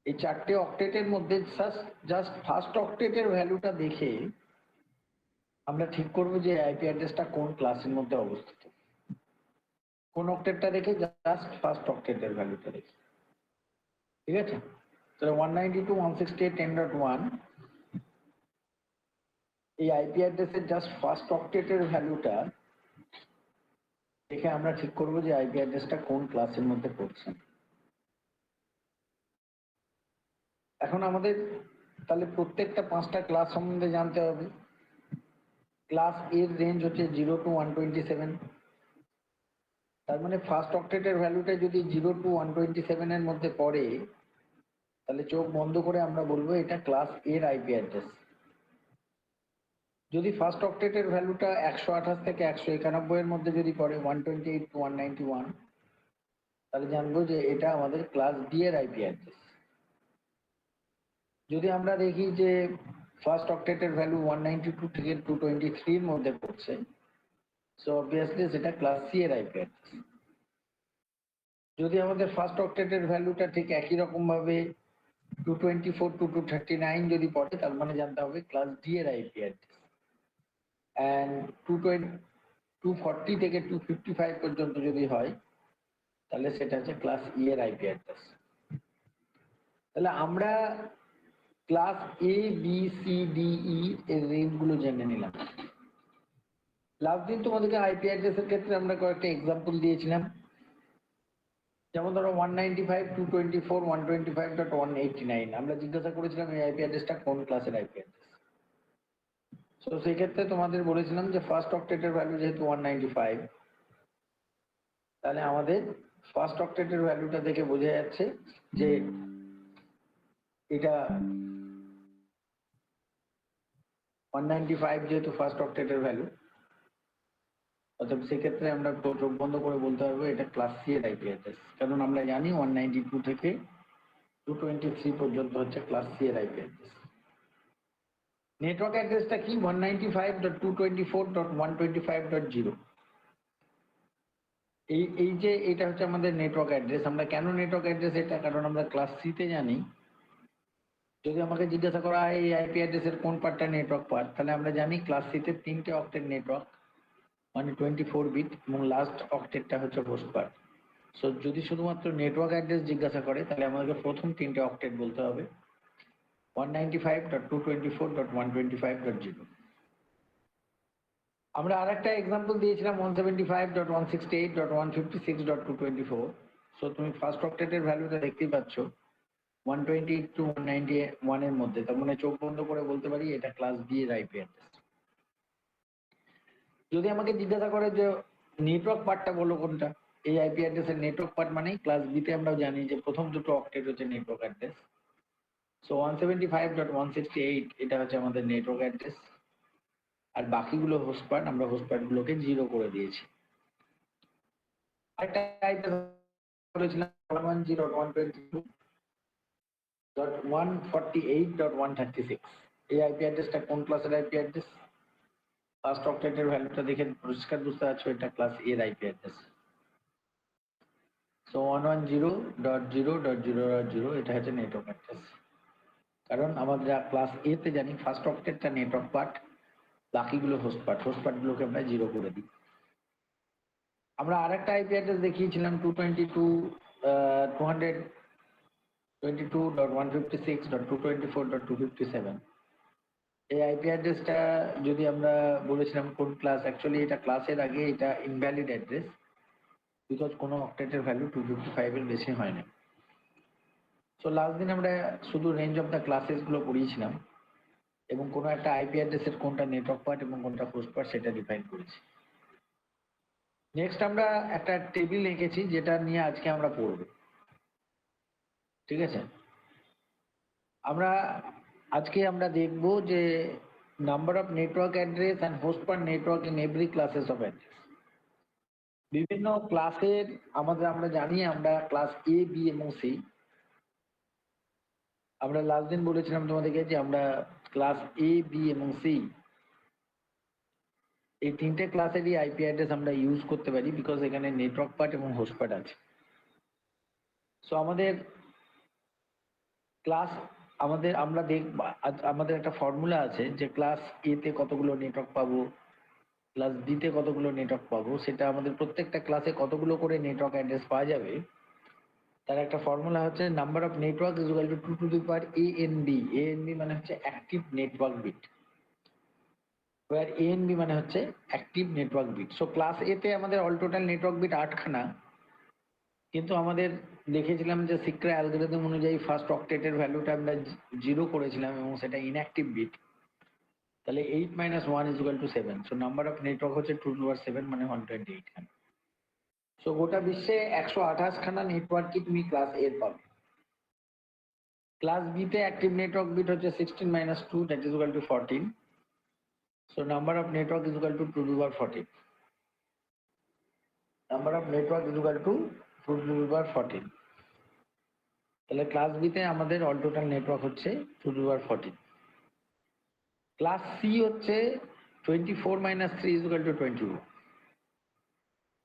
এই চারটে অক্টেটের মধ্যে জাস্ট ফার্স্ট অক্টেটের ভ্যালুটা দেখে আমরা ঠিক করব যে আইপি অ্যাড্রেসটা কোন ক্লাসের মধ্যে অবস্থিত। কোন অক্টেটটা দেখে? জাস্ট ফার্স্ট অক্টেটের ভ্যালুটা দেখে। ঠিক আছে, তাহলে 192.168.10.1 এই আইপি অ্যাড্রেসের জাস্ট ফার্স্ট অক্টেটের ভ্যালুটা দেখে আমরা ঠিক করব যে আইপি অ্যাড্রেসটা কোন ক্লাসের মধ্যে পড়ছে। এখন আমাদের তাহলে প্রত্যেকটা 5টা ক্লাস সম্বন্ধে জানতে হবে। ক্লাস এর রেঞ্জ হচ্ছে 0 to 127। তার মানে ফার্স্ট অক্টেটের ভ্যালুটা যদি 0 to 127 এর মধ্যে পড়ে, তাহলে চোখ বন্ধ করে আমরা বলবো এটা ক্লাস এর আইপি অ্যাড্রেস। যদি ফার্স্ট অক্টেটের ভ্যালুটা 128 থেকে 191 এর মধ্যে যদি পড়ে, 128 to 191, তাহলে জানবো যে এটা আমাদের ক্লাস ডি এর আইপি অ্যাড্রেস। যদি আমরা দেখি যে ফার্স্ট অক্টেটের ভ্যালু 192 থেকে 223 এর মধ্যে পড়ছে, সো অবভিয়াসলি সেটা ক্লাস সি এর আইপি অ্যাড্রেস। যদি আমাদের ফার্স্ট অক্টেটের ভ্যালুটা ঠিক একই রকম ভাবে 224 to 239 যদি পড়ে, তার মানে জানতে হবে ক্লাস ডি এর আইপি অ্যাড্রেস। এন্ড 240 থেকে 255 পর্যন্ত যদি হয়, তাহলে সেটা হচ্ছে ক্লাস ই এর আইপি অ্যাড্রেস। তাহলে আমরা class A B C D E এর রেঞ্জ গুলো জেনে নিলাম। লাস্ট দিন তোমাদেরকে আইপি অ্যাড্রেসের ক্ষেত্রে আমরা কয়েকটা এক্সাম্পল দিয়েছিলাম। যেমন ধরো 195, 224, 125.189 আমরা জিজ্ঞাসা করেছিলাম এই আইপি অ্যাড্রেসটা কোন ক্লাসের আইপি অ্যাড্রেস। তো সেই ক্ষেত্রে তোমাদের বলেছিলাম যে ফার্স্ট অক্টেটের ভ্যালু যেহেতু 195, তাহলে আমাদের ফার্স্ট অক্টেটের ভ্যালুটা দেখে বোঝা যাচ্ছে যে এটা 195 যেহেতু ফার্স্ট অক্টেটের ভ্যালু, অর্থাৎ সেক্ষেত্রে আমরা চোখ বন্ধ করে বলতে পারবো এটা ক্লাস সি এর আইপি অ্যাড্রেস, কারণ আমরা জানি 192 থেকে 223 পর্যন্ত হচ্ছে ক্লাস সি এর আইপি অ্যাড্রেস। নেটওয়ার্ক অ্যাড্রেসটা কি? 195.224.125.0। এই যে এটা হচ্ছে আমাদের নেটওয়ার্ক অ্যাড্রেস। আমরা কেন নেটওয়ার্ক অ্যাড্রেস এটা? কারণ আমরা ক্লাস সি তে জানি যদি আমাকে জিজ্ঞাসা করা হয় এই আইপি অ্যাড্রেসের কোন পার্টটা নেটওয়ার্ক পার্ট, তাহলে আমরা জানি ক্লাস সি তে 3টে অক্টেট নেটওয়ার্ক, মানে 24 বিট, এবং লাস্ট অক্টেটটা হচ্ছে হোস্ট পার্ট। সো যদি শুধুমাত্র নেটওয়ার্ক অ্যাড্রেস জিজ্ঞাসা করে, তাহলে আমাদেরকে প্রথম 3টে অক্টেট বলতে হবে 195.224.125.0। আমরা আরেকটা एग्जांपल দিয়েছিলাম 175.168.156.224। সো তুমি ফার্স্ট অক্টেটের ভ্যালুটা দেখতেই পাচ্ছ 128 to 191 এর মধ্যে, তার মানে চোখ বন্ধ করে বলতে পারি এটা ক্লাস বি এর আইপি অ্যাড্রেস। যদি আমাকে জিজ্ঞাসা করে যে নেটওয়ার্ক পার্টটা বলো কোনটা, এই আইপি অ্যাড্রেসের নেটওয়ার্ক পার্ট মানে ক্লাস বি তে আমরা জানি যে প্রথম দুটো অক্টেট হচ্ছে নেটওয়ার্ক অ্যাড্রেস। সো 175.168 এটা হচ্ছে আমাদের নেটওয়ার্ক অ্যাড্রেস, আর বাকিগুলো হোস্ট পার্ট। আমরা হোস্ট পার্ট গুলোকে 0 করে দিয়েছি। আরেকটা আইপি বলেছিলাম 110.122.148.136। এই আইপি অ্যাড্রেসটা কোন ক্লাসের আইপি অ্যাড্রেস? ফার্স্ট অক্টেটের ভ্যালুটা দেখে পরিষ্কার বুঝতে পারছো এটা ক্লাস এর আইপি অ্যাড্রেস। সো 110.0.0.0 এটা হচ্ছে নেটওয়ার্ক অ্যাড্রেস, কারণ আমাদের ক্লাস এ তে জানি ফার্স্ট অক্টেটটা নেটওয়ার্ক পার্ট, বাকিগুলো হোস্ট পার্ট। হোস্ট পার্ট গুলোকে আমরা 0 করে দিই। আমরা আরেকটা আইপি অ্যাড্রেস দেখিয়েছিলাম 222.156.224.257। এই আইপি অ্যাড্রেসটা যদি আমরা বলেছিলাম কোন ক্লাস, অ্যাকচুয়ালি এটা ক্লাসের আগে এটা ইনভ্যালিড অ্যাড্রেস, বিকজ কোনো অক্টেটের ভ্যালু 255 এর বেশি হয় না। সো লাস্ট দিন আমরা শুধু রেঞ্জ অফ দ্য ক্লাসেস গুলো পড়িয়েছিলাম এবং কোনো একটা আইপি অ্যাড্রেসের কোনটা নেটওয়ার্ক পার্ট এবং কোনটা হোস্ট পার্ট সেটা ডিফাইন করেছি। নেক্সট আমরা একটা টেবিল এঁকেছি যেটা নিয়ে আজকে আমরা পড়ব। ঠিক আছে, আজকে আমরা দেখব যে number of network address and host per network in every classes of address. বিভিন্ন ক্লাসের আমরা জানি আমরা ক্লাস এ বি এবং সি। আমরা লাস্ট দিন বলেছিলাম তোমাদেরকে যে আমরা ক্লাস এ বি এবং সি এই 3টে ক্লাসেরই আইপি অ্যাড্রেস আমরা ইউজ করতে পারি, বিকজ এখানে নেটওয়ার্ক পার্ট এবং হোস্ট পার্ট আছে। সো আমাদের ক্লাস আমরা দেখব আমাদের একটা ফর্মুলা আছে যে ক্লাস এ তে কতগুলো নেটওয়ার্ক পাবো, ক্লাস বি তে কতগুলো নেটওয়ার্ক পাবো, সেটা আমাদের প্রত্যেকটা ক্লাসে কতগুলো করে নেটওয়ার্ক অ্যাড্রেস পাওয়া যাবে তার একটা ফর্মুলা হচ্ছে number of network is equal to 2 to the power ANB. ANB মানে হচ্ছে active network bit, where ANB মানে হচ্ছে active network bit. So class A তে আমাদের অল টোটাল নেটওয়ার্ক বিট 8খানা, কিন্তু আমাদের দেখেছিলাম যে সিক্রা অ্যালগরিদম অনুযায়ী ফার্স্ট অক্টেটের ভ্যালুটা আমরা 0 করেছিলাম এবং সেটা ইনঅ্যাক্টিভ বিট। তাহলে 8 - 1 is equal two 7। So number of network হচ্ছে 2 টু দি পাওয়ার 7 মানে 128 খানা। সো গোটা বিশ্বে 128 খানা নেটওয়ার্কই তুমি ক্লাস এ পাবে। ক্লাস বি তে অ্যাক্টিভ নেটওয়ার্ক বিট হচ্ছে 16 - 2 that is equal to 14। So number of network is equal to 2 to the power 14। Number of network is equal to 2 to the power 14। তাহলে class B তে আমাদের all total network হচ্ছে 2 to the power 14। Class C হচ্ছে 24 - 3 is equal to 21।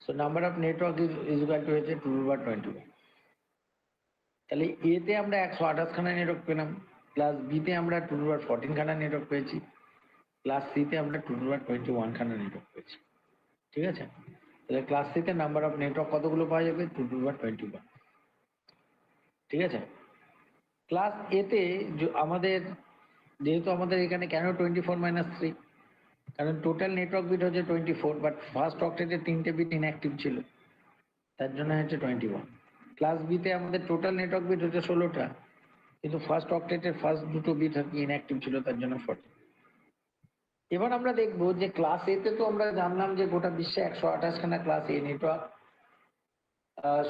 So number of network is equal to হচ্ছে 2 to the power 21। তাহলে এ তে আমরা 128 খানা নেটওয়ার্ক পেলাম, ক্লাস বি তে আমরা 2 টু দি পাওয়ার 14 খানা নেটওয়ার্ক পেয়েছি, ক্লাস সি তে আমরা 2 টু দি পাওয়ার 21 খানা নেটওয়ার্ক পেয়েছি। ঠিক আছে, তাহলে ক্লাস সি তে নাম্বার অফ নেটওয়ার্ক কতগুলো পাওয়া যাবে? 2 টু দি পাওয়ার 21। ঠিক আছে, ক্লাস এ তে আমাদের যেহেতু আমাদের এখানে কেন 24 - 3, কারণ টোটাল নেটওয়ার্ক বিট হচ্ছে 24, বাট ফার্স্ট অক্টেটে 3টে বিট ইনঅ্যাক্টিভ ছিল, তার জন্য হচ্ছে 21। ক্লাস বি তে আমাদের টোটাল নেটওয়ার্ক বিট হচ্ছে 16টা, কিন্তু ফার্স্ট অক্টেটের ফার্স্ট দুটো বিট ইনঅ্যাক্টিভ ছিল, তার জন্য 40। এবার আমরা দেখবো যে ক্লাস এ তে তো আমরা জানলাম যে গোটা বিশ্বে 128 খানা ক্লাস এ নেটওয়ার্ক,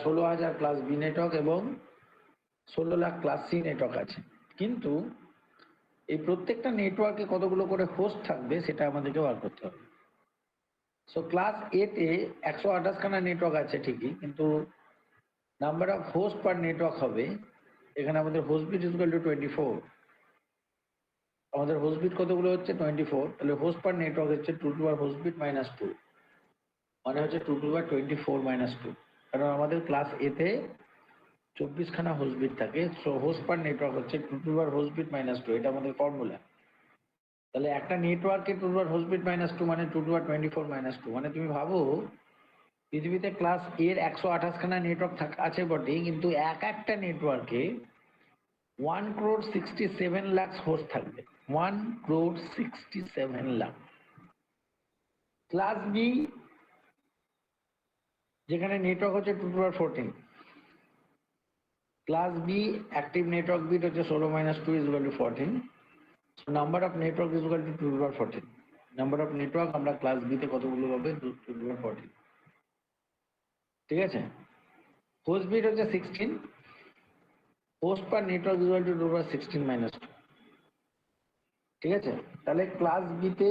16,000 ক্লাস বি নেটওয়ার্ক এবং 16 লাখ ক্লাস সি নেটওয়ার্ক আছে। কিন্তু এই প্রত্যেকটা নেটওয়ার্কে কতগুলো করে হোস্ট থাকবে সেটা আমাদেরকে বার করতে হবে। সো ক্লাস এ তে 128 খানা নেটওয়ার্ক আছে ঠিকই, কিন্তু number of host per network হবে, এখানে আমাদের host bit is equal to 24। আমাদের হোস্ট বিট কতগুলো হচ্ছে? 24। তাহলে হোস্ট পার নেটওয়ার্ক হচ্ছে 2 to the power host bit - 2, মানে হচ্ছে 2 টু দি পাওয়ার 24 - 2। কারণ আমাদের ক্লাস এ তে 24 খানা হোস্ট বিট থাকে। সো হোস্ট পার নেটওয়ার্ক হচ্ছে 2 to the power host bit - 2, এটা আমাদের ফর্মুলা। তাহলে একটা নেটওয়ার্কে 2 to the power host bit - 2 মানে 2 টু দি পাওয়ার 24 - 2। মানে তুমি ভাবো পৃথিবীতে ক্লাস এর 128 খানা নেটওয়ার্ক আছে বটে, কিন্তু এক একটা নেটওয়ার্কে 1 crore 67 lakhs হোস্ট থাকবে। 1 crore 67 lakh। ক্লাস বি যেখানে নেটওয়ার্ক হচ্ছে 2 to the power 14, class B active network bit হচ্ছে 16 - 2 is equal to 14। So number of network is equal to 2 to the power 14। Number of network আমরা class B তে কতগুলো পাবে? 2 to the power 14। ঠিক আছে, host bit হচ্ছে 16, host per network is equal to 2 to the পাওয়ার 16 - 2। ঠিক আছে, তাহলে ক্লাস বি তে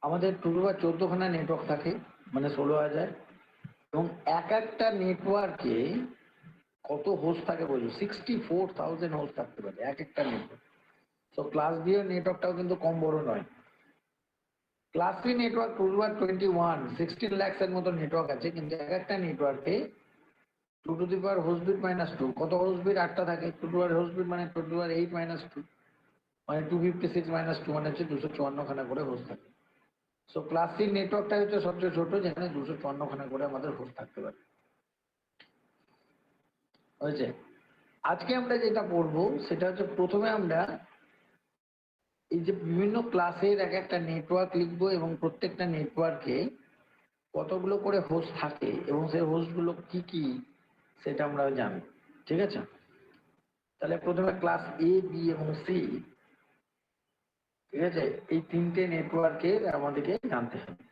আমাদের 2 টু দি পাওয়ার 14 খানা নেটওয়ার্ক থাকে, মানে 16,000, এবং এক একটা নেটওয়ার্কে কত হোস্ট থাকে বলুন? 64,000 হোস্ট থাকতে পারে এক একটা নেটওয়ার্ক। তো ক্লাস বি এর নেটওয়ার্কটাও কিন্তু কম বড় নয়। Class C network 2 to the power 21, 16 lakhs এর মতো নেটওয়ার্ক আছে, কিন্তু এক একটা নেটওয়ার্কে 2 to the power host bit - 2। কত হোস্ট বিট? 8টা থাকে। 2 to the power host bit মানে 2 টু দি পাওয়ার 8 - 2, মানে 256 - 2 মানে হচ্ছে 254 খানা করে হোস্ট থাকে। সো ক্লাস সি নেটওয়ার্কটা হচ্ছে সবচেয়ে ছোট, যেখানে 254 খানা করে আমাদের হোস্ট থাকতে পারে। হয়েছে, আজকে আমরা যেটা পড়বো সেটা হচ্ছে প্রথমে আমরা এই যে বিভিন্ন ক্লাসের এক একটা নেটওয়ার্ক লিখবো এবং প্রত্যেকটা নেটওয়ার্কে কতগুলো করে হোস্ট থাকে এবং সেই হোস্টগুলো কি কি সেটা আমরা জানবো। ঠিক আছে, তাহলে প্রথমে ক্লাস এ, বি এবং সি, ঠিক আছে, এই তিনটে নেটওয়ার্কে আমাদেরকে জানতে হবে।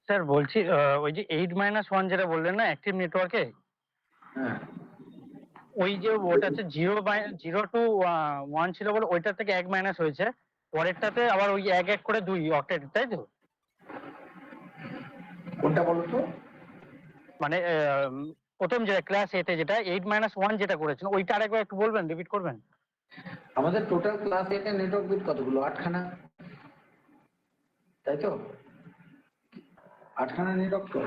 স্যার বলছি ওই যে 8 - 1 যেটা বললেন না অ্যাক্টিভ নেটওয়ার্কে, হ্যাঁ, ওই যে ওটা হচ্ছে 0 টু 1 ছিল বলে ওইটা থেকে 1 মাইনাস হয়েছে, পরেরটাতে আবার ওই 1 করে 2 অক্টেট, তাই তো? কোনটা বলো তো? মানে প্রথম যেটা ক্লাস এতে যেটা 8-1 যেটা করেছেন ওইটা আরেকবার একটু বলবেন, রিপিট করবেন? আমাদের টোটাল ক্লাস 8 এর নেটওয়ার্ক বিট কতগুলো? 8খানা, তাই তো? 8খানা নেটওয়ার্ক তো।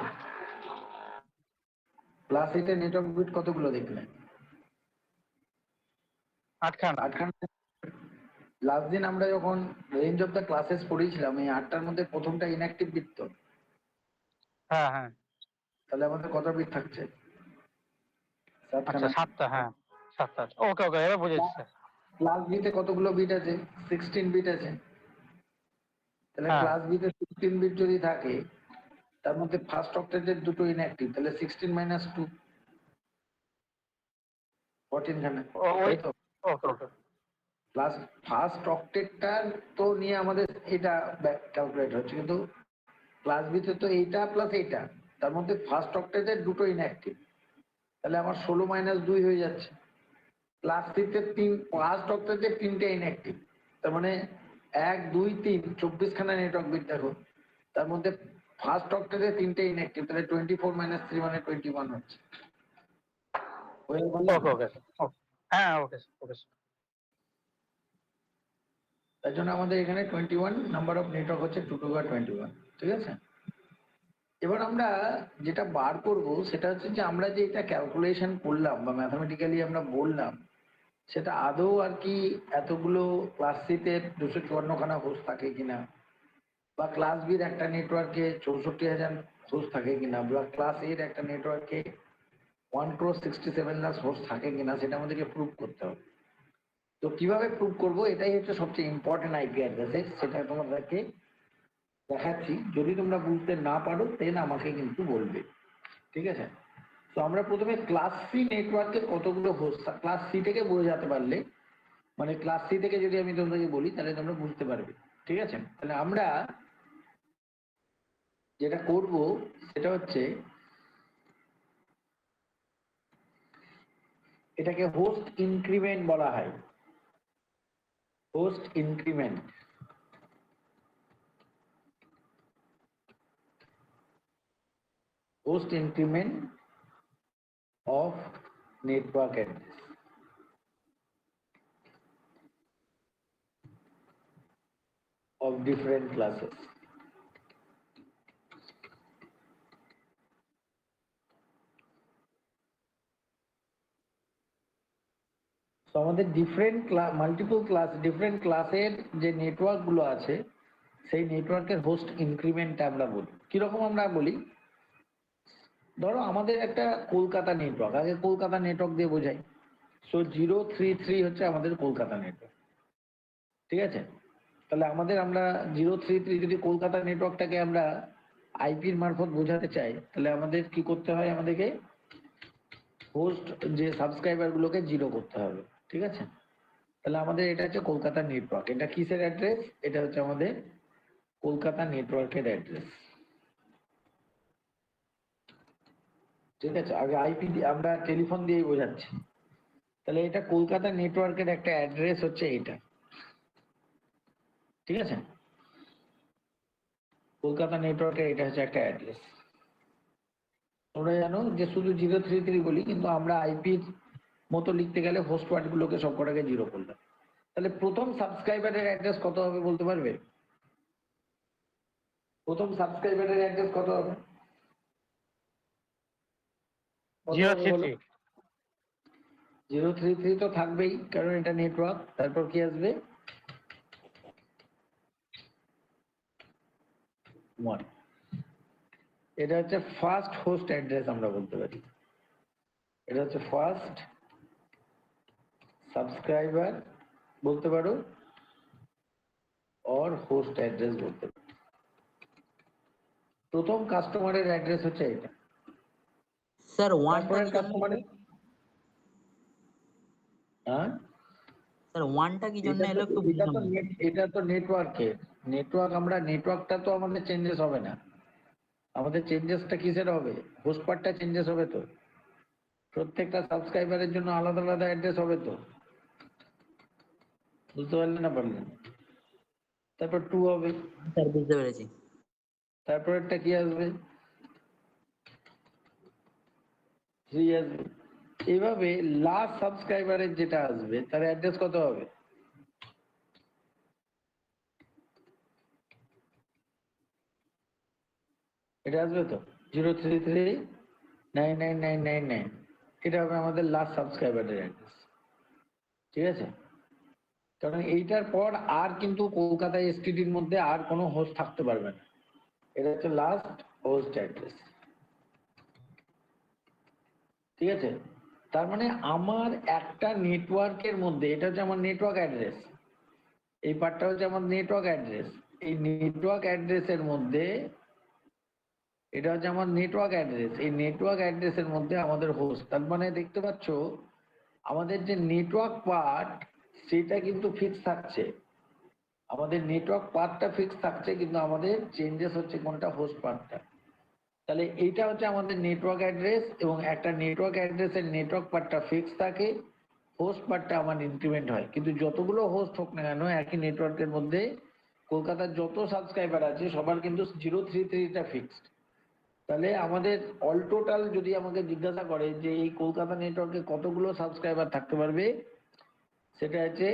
ক্লাস 8 এর নেটওয়ার্ক বিট কতগুলো দেখলেন? 8খানা। 8খানা। লাস্ট দিন আমরা যখন রেঞ্জ অফ দ্য ক্লাসেস পড়িয়েছিলাম এই 8টার মধ্যে প্রথমটা ইনঅ্যাক্টিভ বিট তো। হ্যাঁ হ্যাঁ। তাহলে আমাদের কত বিট থাকছে? আচ্ছা 7খানা। 7টা, হ্যাঁ 7টা। ওকে ওকে, এবার বুঝেছি স্যার। ক্লাস বিতে কতগুলো বিট আছে? 16 বিট আছে। তাহলে হ্যাঁ। ক্লাস বিতে 16 বিট যদি থাকে তার মধ্যে ফার্স্ট অক্টেটের দুটো ইনঅ্যাক্টিভ, তাহলে 16 - 2 14 খানা, ওই তাই তো? ওকে ওকে। প্লাস ফার্স্ট অক্টেটটার তো নিয়ে আমাদের এটা ক্যালকুলেট হচ্ছে, কিন্তু ক্লাস বিতে তো এইটা প্লাস এইটা, তার মধ্যে ফার্স্ট অক্টেটের দুটো ইনঅ্যাক্টিভ, তাহলে আমার 16 - 2 হয়ে যাচ্ছে। ক্লাস সিতে ফার্স্ট অক্টেটের 3টে ইনঅ্যাক্টিভ, তার মানে 1 2 3 24 খানা নেটওয়ার্ক বিট দেখো, তার মধ্যে ফার্স্ট অক্টেটের 3টে ইনঅ্যাক্টিভ, তাহলে 24 - 3 মানে 21 হচ্ছে। ওকে ওকে হ্যাঁ ওকে ওকে। তার জন্য আমাদের এখানে 21 নাম্বার অফ নেটওয়ার্ক হচ্ছে 2 to the power 21, ঠিক আছে? এবার আমরা যেটা বার করব সেটা হচ্ছে যে আমরা যে এটা ক্যালকুলেশন করলাম বা ম্যাথামেটিক্যালি আমরা বললাম সেটা আদৌ আর কি এতগুলো ক্লাস সিতে 254 খানা হোস্ট থাকে কিনা, বা ক্লাস বির একটা নেটওয়ার্কে 64,000 হোস্ট থাকে কিনা, বা ক্লাস এর একটা নেটওয়ার্কে 1,67 লাখ হোস্ট থাকে কিনা, সেটা আমাদেরকে প্রুভ করতে হবে। তো কিভাবে প্রুভ করব, এটাই হচ্ছে সবচেয়ে ইম্পর্টেন্ট আইপি অ্যাড্রেসের, সেটা তোমাদেরকে দেখাচ্ছি। যদি তোমরা বুঝতে না পারো দেন আমাকে কিন্তু বলবে, ঠিক আছে? তো আমরা প্রথমে ক্লাস সি নেটওয়ার্কে কতগুলো হোস্ট, ক্লাস সি থেকে বোঝাতে পারলে, মানে ক্লাস সি থেকে যদি আমি তোমাদেরকে বলি তাহলে তোমরা বুঝতে পারবে, ঠিক আছে? তাহলে আমরা যেটা করব সেটা হচ্ছে এটাকে হোস্ট ইনক্রিমেন্ট বলা হয়। Host increment. Host increment of network address of different classes. তো আমাদের ডিফারেন্ট মাল্টিপল ক্লাস, ডিফারেন্ট ক্লাসের যে নেটওয়ার্ক গুলো আছে সেই নেটওয়ার্কের হোস্ট ইনক্রিমেন্ট আমরা বলি। কিরকম আমরা বলি, ধরো আমাদের একটা কলকাতা নেটওয়ার্ক, আগে কলকাতা নেটওয়ার্ক দিয়ে বোঝাই। সো 033 হচ্ছে আমাদের কলকাতা নেটওয়ার্ক, ঠিক আছে? তাহলে আমাদের আমরা 033 যদি কলকাতা নেটওয়ার্কটাকে আমরা আইপির মারফত বোঝাতে চাই তাহলে আমাদের কি করতে হয়, আমাদেরকে হোস্ট যে সাবস্ক্রাইবার গুলোকে 0 করতে হবে, ঠিক আছে? তাহলে আমাদের এটা হচ্ছে কলকাতা নেটওয়ার্ক। এটা কিসের অ্যাড্রেস? এটা হচ্ছে আমাদের কলকাতা নেটওয়ার্কের অ্যাড্রেস, ঠিক আছে? আগে আইপি আমরা টেলিফোন দিয়েই বোঝাচ্ছি। তাহলে এটা কলকাতা নেটওয়ার্কের একটা অ্যাড্রেস হচ্ছে এটা, ঠিক আছে? কলকাতা নেটওয়ার্কের এটা হচ্ছে একটা অ্যাড্রেস। তোমরা জানো যে শুধু 033 বলি, কিন্তু আমরা আইপির মতো লিখতে গেলে হোস্ট ওয়ার্ড গুলোকে সবকটাকে 0 করলাম। তাহলে প্রথম সাবস্ক্রাইবারের অ্যাড্রেস কত হবে বলতে পারবে? প্রথম সাবস্ক্রাইবারের অ্যাড্রেস কত হবে? 033। 033 তো থাকবেই, কারণ এটা নেটওয়ার্ক। তারপর কি আসবে? 1। এটা হচ্ছে ফার্স্ট হোস্ট অ্যাড্রেস আমরা বলতে পারি। এটা হচ্ছে ফার্স্ট সাবস্ক্রাইবার বলতে পারো, অর হোস্ট অ্যাড্রেস বলতে পারো। প্রথম কাস্টমারের অ্যাড্রেস হচ্ছে এটা। স্যার ওয়ানটা তারপরের কি জন্য, কাস্টমারের, হ্যাঁ স্যার ওয়ানটা কি জন্য এলো একটু বুঝলাম না। এটা তো নেটওয়ার্কের নেটওয়ার্ক, আমরা নেটওয়ার্কটা তো আমাদের চেঞ্জেস হবে না। আমাদের চেঞ্জেসটা কিসের হবে? হোস্ট পার্টটা চেঞ্জেস হবে তো। প্রত্যেকটা সাবস্ক্রাইবারের জন্য আলাদা আলাদা অ্যাড্রেস হবে তো। বুঝতে পারলেন না পারলেন? তারপর 2 হবে। স্যার বুঝতে পেরেছি। তারপরেরটা কি আসবে? 3 আসবে। এইভাবে লাস্ট সাবস্ক্রাইবারের যেটা আসবে তার অ্যাড্রেস কত হবে? এটা আসবে তো 033999999, এটা হবে আমাদের লাস্ট সাবস্ক্রাইবারের অ্যাড্রেস। ঠিক আছে, কারণ এইটার পর আর কিন্তু কলকাতা এসটিডির মধ্যে আর কোনো হোস্ট থাকতে পারবে না। এটা হচ্ছে লাস্ট হোস্ট অ্যাড্রেস। ঠিক আছে, তার মানে আমার একটা নেটওয়ার্কের মধ্যে, এটা হচ্ছে আমার নেটওয়ার্ক অ্যাড্রেস, এই পার্টটা হচ্ছে আমার নেটওয়ার্ক অ্যাড্রেস। এই নেটওয়ার্ক অ্যাড্রেসের মধ্যে, এটা হচ্ছে আমার নেটওয়ার্ক অ্যাড্রেস, এই নেটওয়ার্ক অ্যাড্রেসের মধ্যে আমাদের হোস্ট। তার মানে দেখতে পাচ্ছ আমাদের যে নেটওয়ার্ক পার্ট সেটা কিন্তু ফিক্স থাকছে, আমাদের নেটওয়ার্ক পার্টটা ফিক্স থাকছে, কিন্তু আমাদের চেঞ্জেস হচ্ছে কোনটা, হোস্ট পার্টটা। তাহলে এইটা হচ্ছে আমাদের নেটওয়ার্ক অ্যাড্রেস, এবং একটা নেটওয়ার্ক অ্যাড্রেসের নেটওয়ার্ক পার্টটা ফিক্স থাকে, হোস্ট পার্টটা আমার ইনক্রিমেন্ট হয়। কিন্তু যতগুলো হোস্ট হোক না কেন একই নেটওয়ার্কের মধ্যে, কলকাতার যত সাবস্ক্রাইবার আছে সবার কিন্তু 033টা ফিক্সড। তাহলে আমাদের অল টোটাল যদি আমাকে জিজ্ঞাসা করে যে এই কলকাতা নেটওয়ার্কে কতগুলো সাবস্ক্রাইবার থাকতে পারবে, সেটা হচ্ছে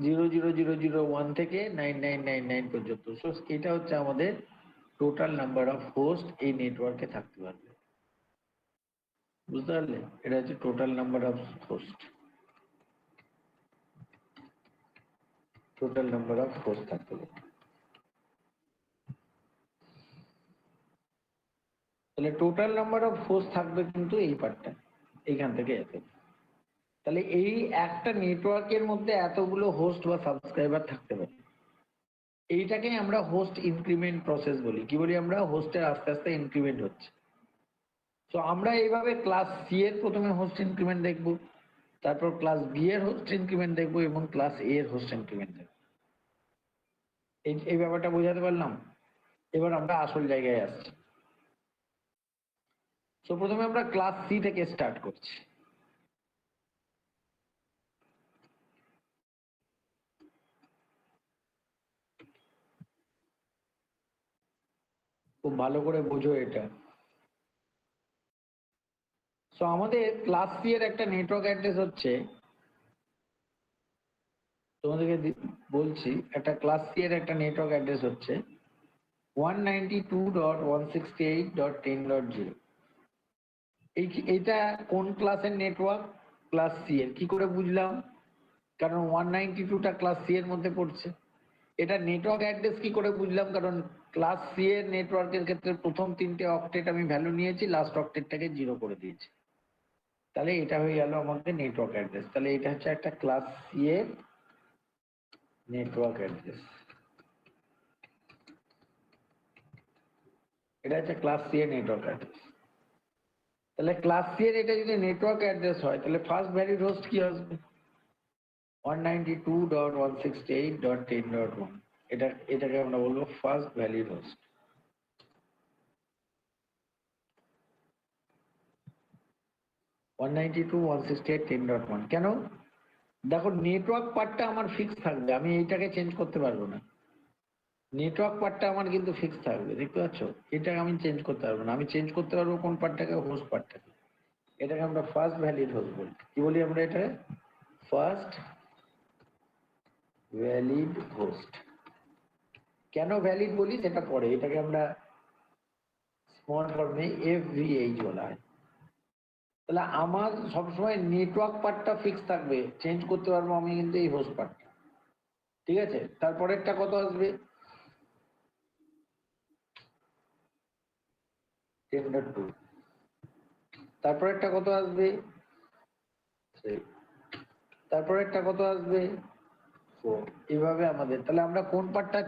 00001 থেকে 9999 পর্যন্ত। সো এটা হচ্ছে আমাদের টোটাল নাম্বার অফ হোস্ট এই নেটওয়ার্কে থাকতে পারবে। বুঝতে পারলে? এটা হচ্ছে total number of host, total number of host থাকতে পারবে। তাহলে টোটাল নাম্বার অফ হোস্ট থাকবে কিন্তু এই পার্টটা, এইখান থেকে এত। তাহলে এই একটা নেটওয়ার্কের মধ্যে এতগুলো হোস্ট বা সাবস্ক্রাইবার থাকতে পারে, এইটাকে আমরা হোস্ট ইনক্রিমেন্ট প্রসেস বলি। কি বলি আমরা? হোস্টের আস্তে আস্তে ইনক্রিমেন্ট হচ্ছে। তো আমরা এইভাবে ক্লাস সি এর প্রথমে হোস্ট ইনক্রিমেন্ট দেখব, তারপর ক্লাস বি এর হোস্ট ইনক্রিমেন্ট দেখব, এবং ক্লাস এ এর হোস্ট ইনক্রিমেন্ট দেখব। এই ব্যাপারটা বোঝাতে পারলাম? এবার আমরা আসল জায়গায় আসছি। তো প্রথমে আমরা ক্লাস সি থেকে স্টার্ট করছি। খুব ভালো করে বোঝো এটা। তো আমাদের ক্লাস সি এর একটা নেটওয়ার্ক অ্যাড্রেস হচ্ছে, তোমাদেরকে বলছি, একটা ক্লাস সি এর একটা নেটওয়ার্ক অ্যাড্রেস হচ্ছে 192.168.10.0। এইটা কোন ক্লাসের নেটওয়ার্ক? ক্লাস সি এর। কি করে বুঝলাম? কারণ 192টা ক্লাস সি এর মধ্যে পড়ছে। এটা নেটওয়ার্ক অ্যাড্রেস কি করে বুঝলাম? কারণ ক্লাস সি এর নেটওয়ার্কের ক্ষেত্রে প্রথম 3টে অক্টেট আমি ভ্যালু নিয়েছি, লাস্ট অক্টেটটাকে 0 করে দিয়েছি। তাহলে এটা হয়ে গেল আমাদের নেটওয়ার্ক অ্যাড্রেস। তাহলে এটা হচ্ছে একটা ক্লাস সি এর নেটওয়ার্ক অ্যাড্রেস। এটা হচ্ছে ক্লাস সি এর নেটওয়ার্ক অ্যাড্রেস। তাহলে ক্লাস সি এর এটা যদি নেটওয়ার্ক অ্যাড্রেস হয়, তাহলে ফার্স্ট ভ্যালিড হোস্ট কি আসবে? 192.168.10.1। এটাকে আমরা বলবো ফার্স্ট ভ্যালিড হোস্ট। কেন? দেখো নেটওয়ার্ক পার্টটা আমার ফিক্স থাকবে, আমি এইটাকে চেঞ্জ করতে পারবো না। নেটওয়ার্ক পার্টটা আমার কিন্তু ফিক্স থাকবে, দেখতে পাচ্ছ? এটাকে আমি চেঞ্জ করতে পারবো না। আমি চেঞ্জ করতে পারবো কোন পার্টটাকে? হোস্ট পার্টটাকে। এটাকে আমরা ফার্স্ট ভ্যালিড হোস্ট বলি। কি বলি আমরা এটা? First valid host. কেন ভ্যালিড বলি সেটা পরে, এটাকে আমরা স্মল ফর্মে এফভিএইচ বলা হয়। তাহলে আমার সবসময় নেটওয়ার্ক পার্টটা ফিক্স থাকবে, চেঞ্জ করতে পারবো আমি কিন্তু এই হোস্ট পার্টটা। ঠিক আছে, তারপরেরটা কত আসবে? 10.2। তারপরেরটা কত আসবে? 3। তারপরেরটা কত আসবে? 4। এইভাবে আমাদের, তাহলে আমরা কোন পার্টটা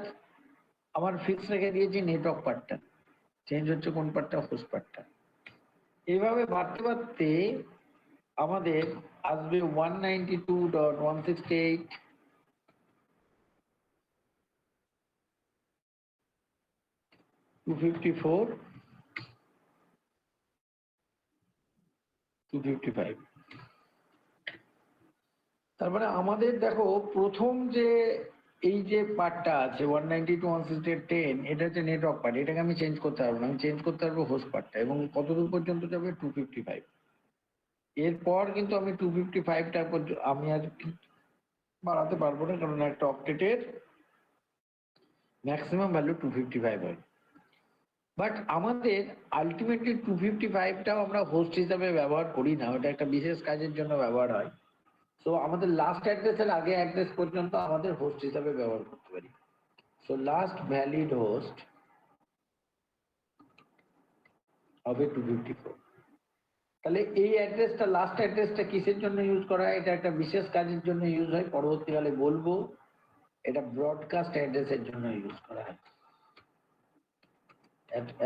আমার ফিক্স রেখে দিয়েছি? নেটওয়ার্ক পার্টটা। চেঞ্জ হচ্ছে কোন পার্টটা? হোস্ট পার্টটা। এইভাবে বাড়তে বাড়তে আমাদের আসবে 192.168, 254, 255। তারপরে আমাদের দেখো প্রথম যে এই যে পার্টটা আছে 192.168.10, এটা হচ্ছে নেটওয়ার্ক পার্ট, এটাকে আমি চেঞ্জ করতে পারবো না। আমি চেঞ্জ করতে পারবো হোস্ট পার্টটা। এবং কতদূর পর্যন্ত যাবে? 255। এরপর কিন্তু আমি 255টা আমি আর বাড়াতে পারবো না, কারণ একটা অক্টেটের ম্যাক্সিমাম ভ্যালু 255 হয়। বাট আমাদের আলটিমেটলি 255টাও আমরা হোস্ট হিসাবে ব্যবহার করি না, ওটা একটা বিশেষ কাজের জন্য ব্যবহার হয়। সো আমাদের লাস্ট অ্যাড্রেসের আগে অ্যাড্রেস পর্যন্ত আমাদের হোস্ট হিসাবে ব্যবহার করতে পারি। সো লাস্ট ভ্যালিড হোস্ট হবে 254। তাহলে এই অ্যাড্রেসটা, লাস্ট অ্যাড্রেসটা কিসের জন্য ইউজ করা হয়? এটা একটা বিশেষ কাজের জন্য ইউজ হয়, পরবর্তীকালে বলবো। এটা ব্রডকাস্ট অ্যাড্রেসের জন্য ইউজ করা হয়।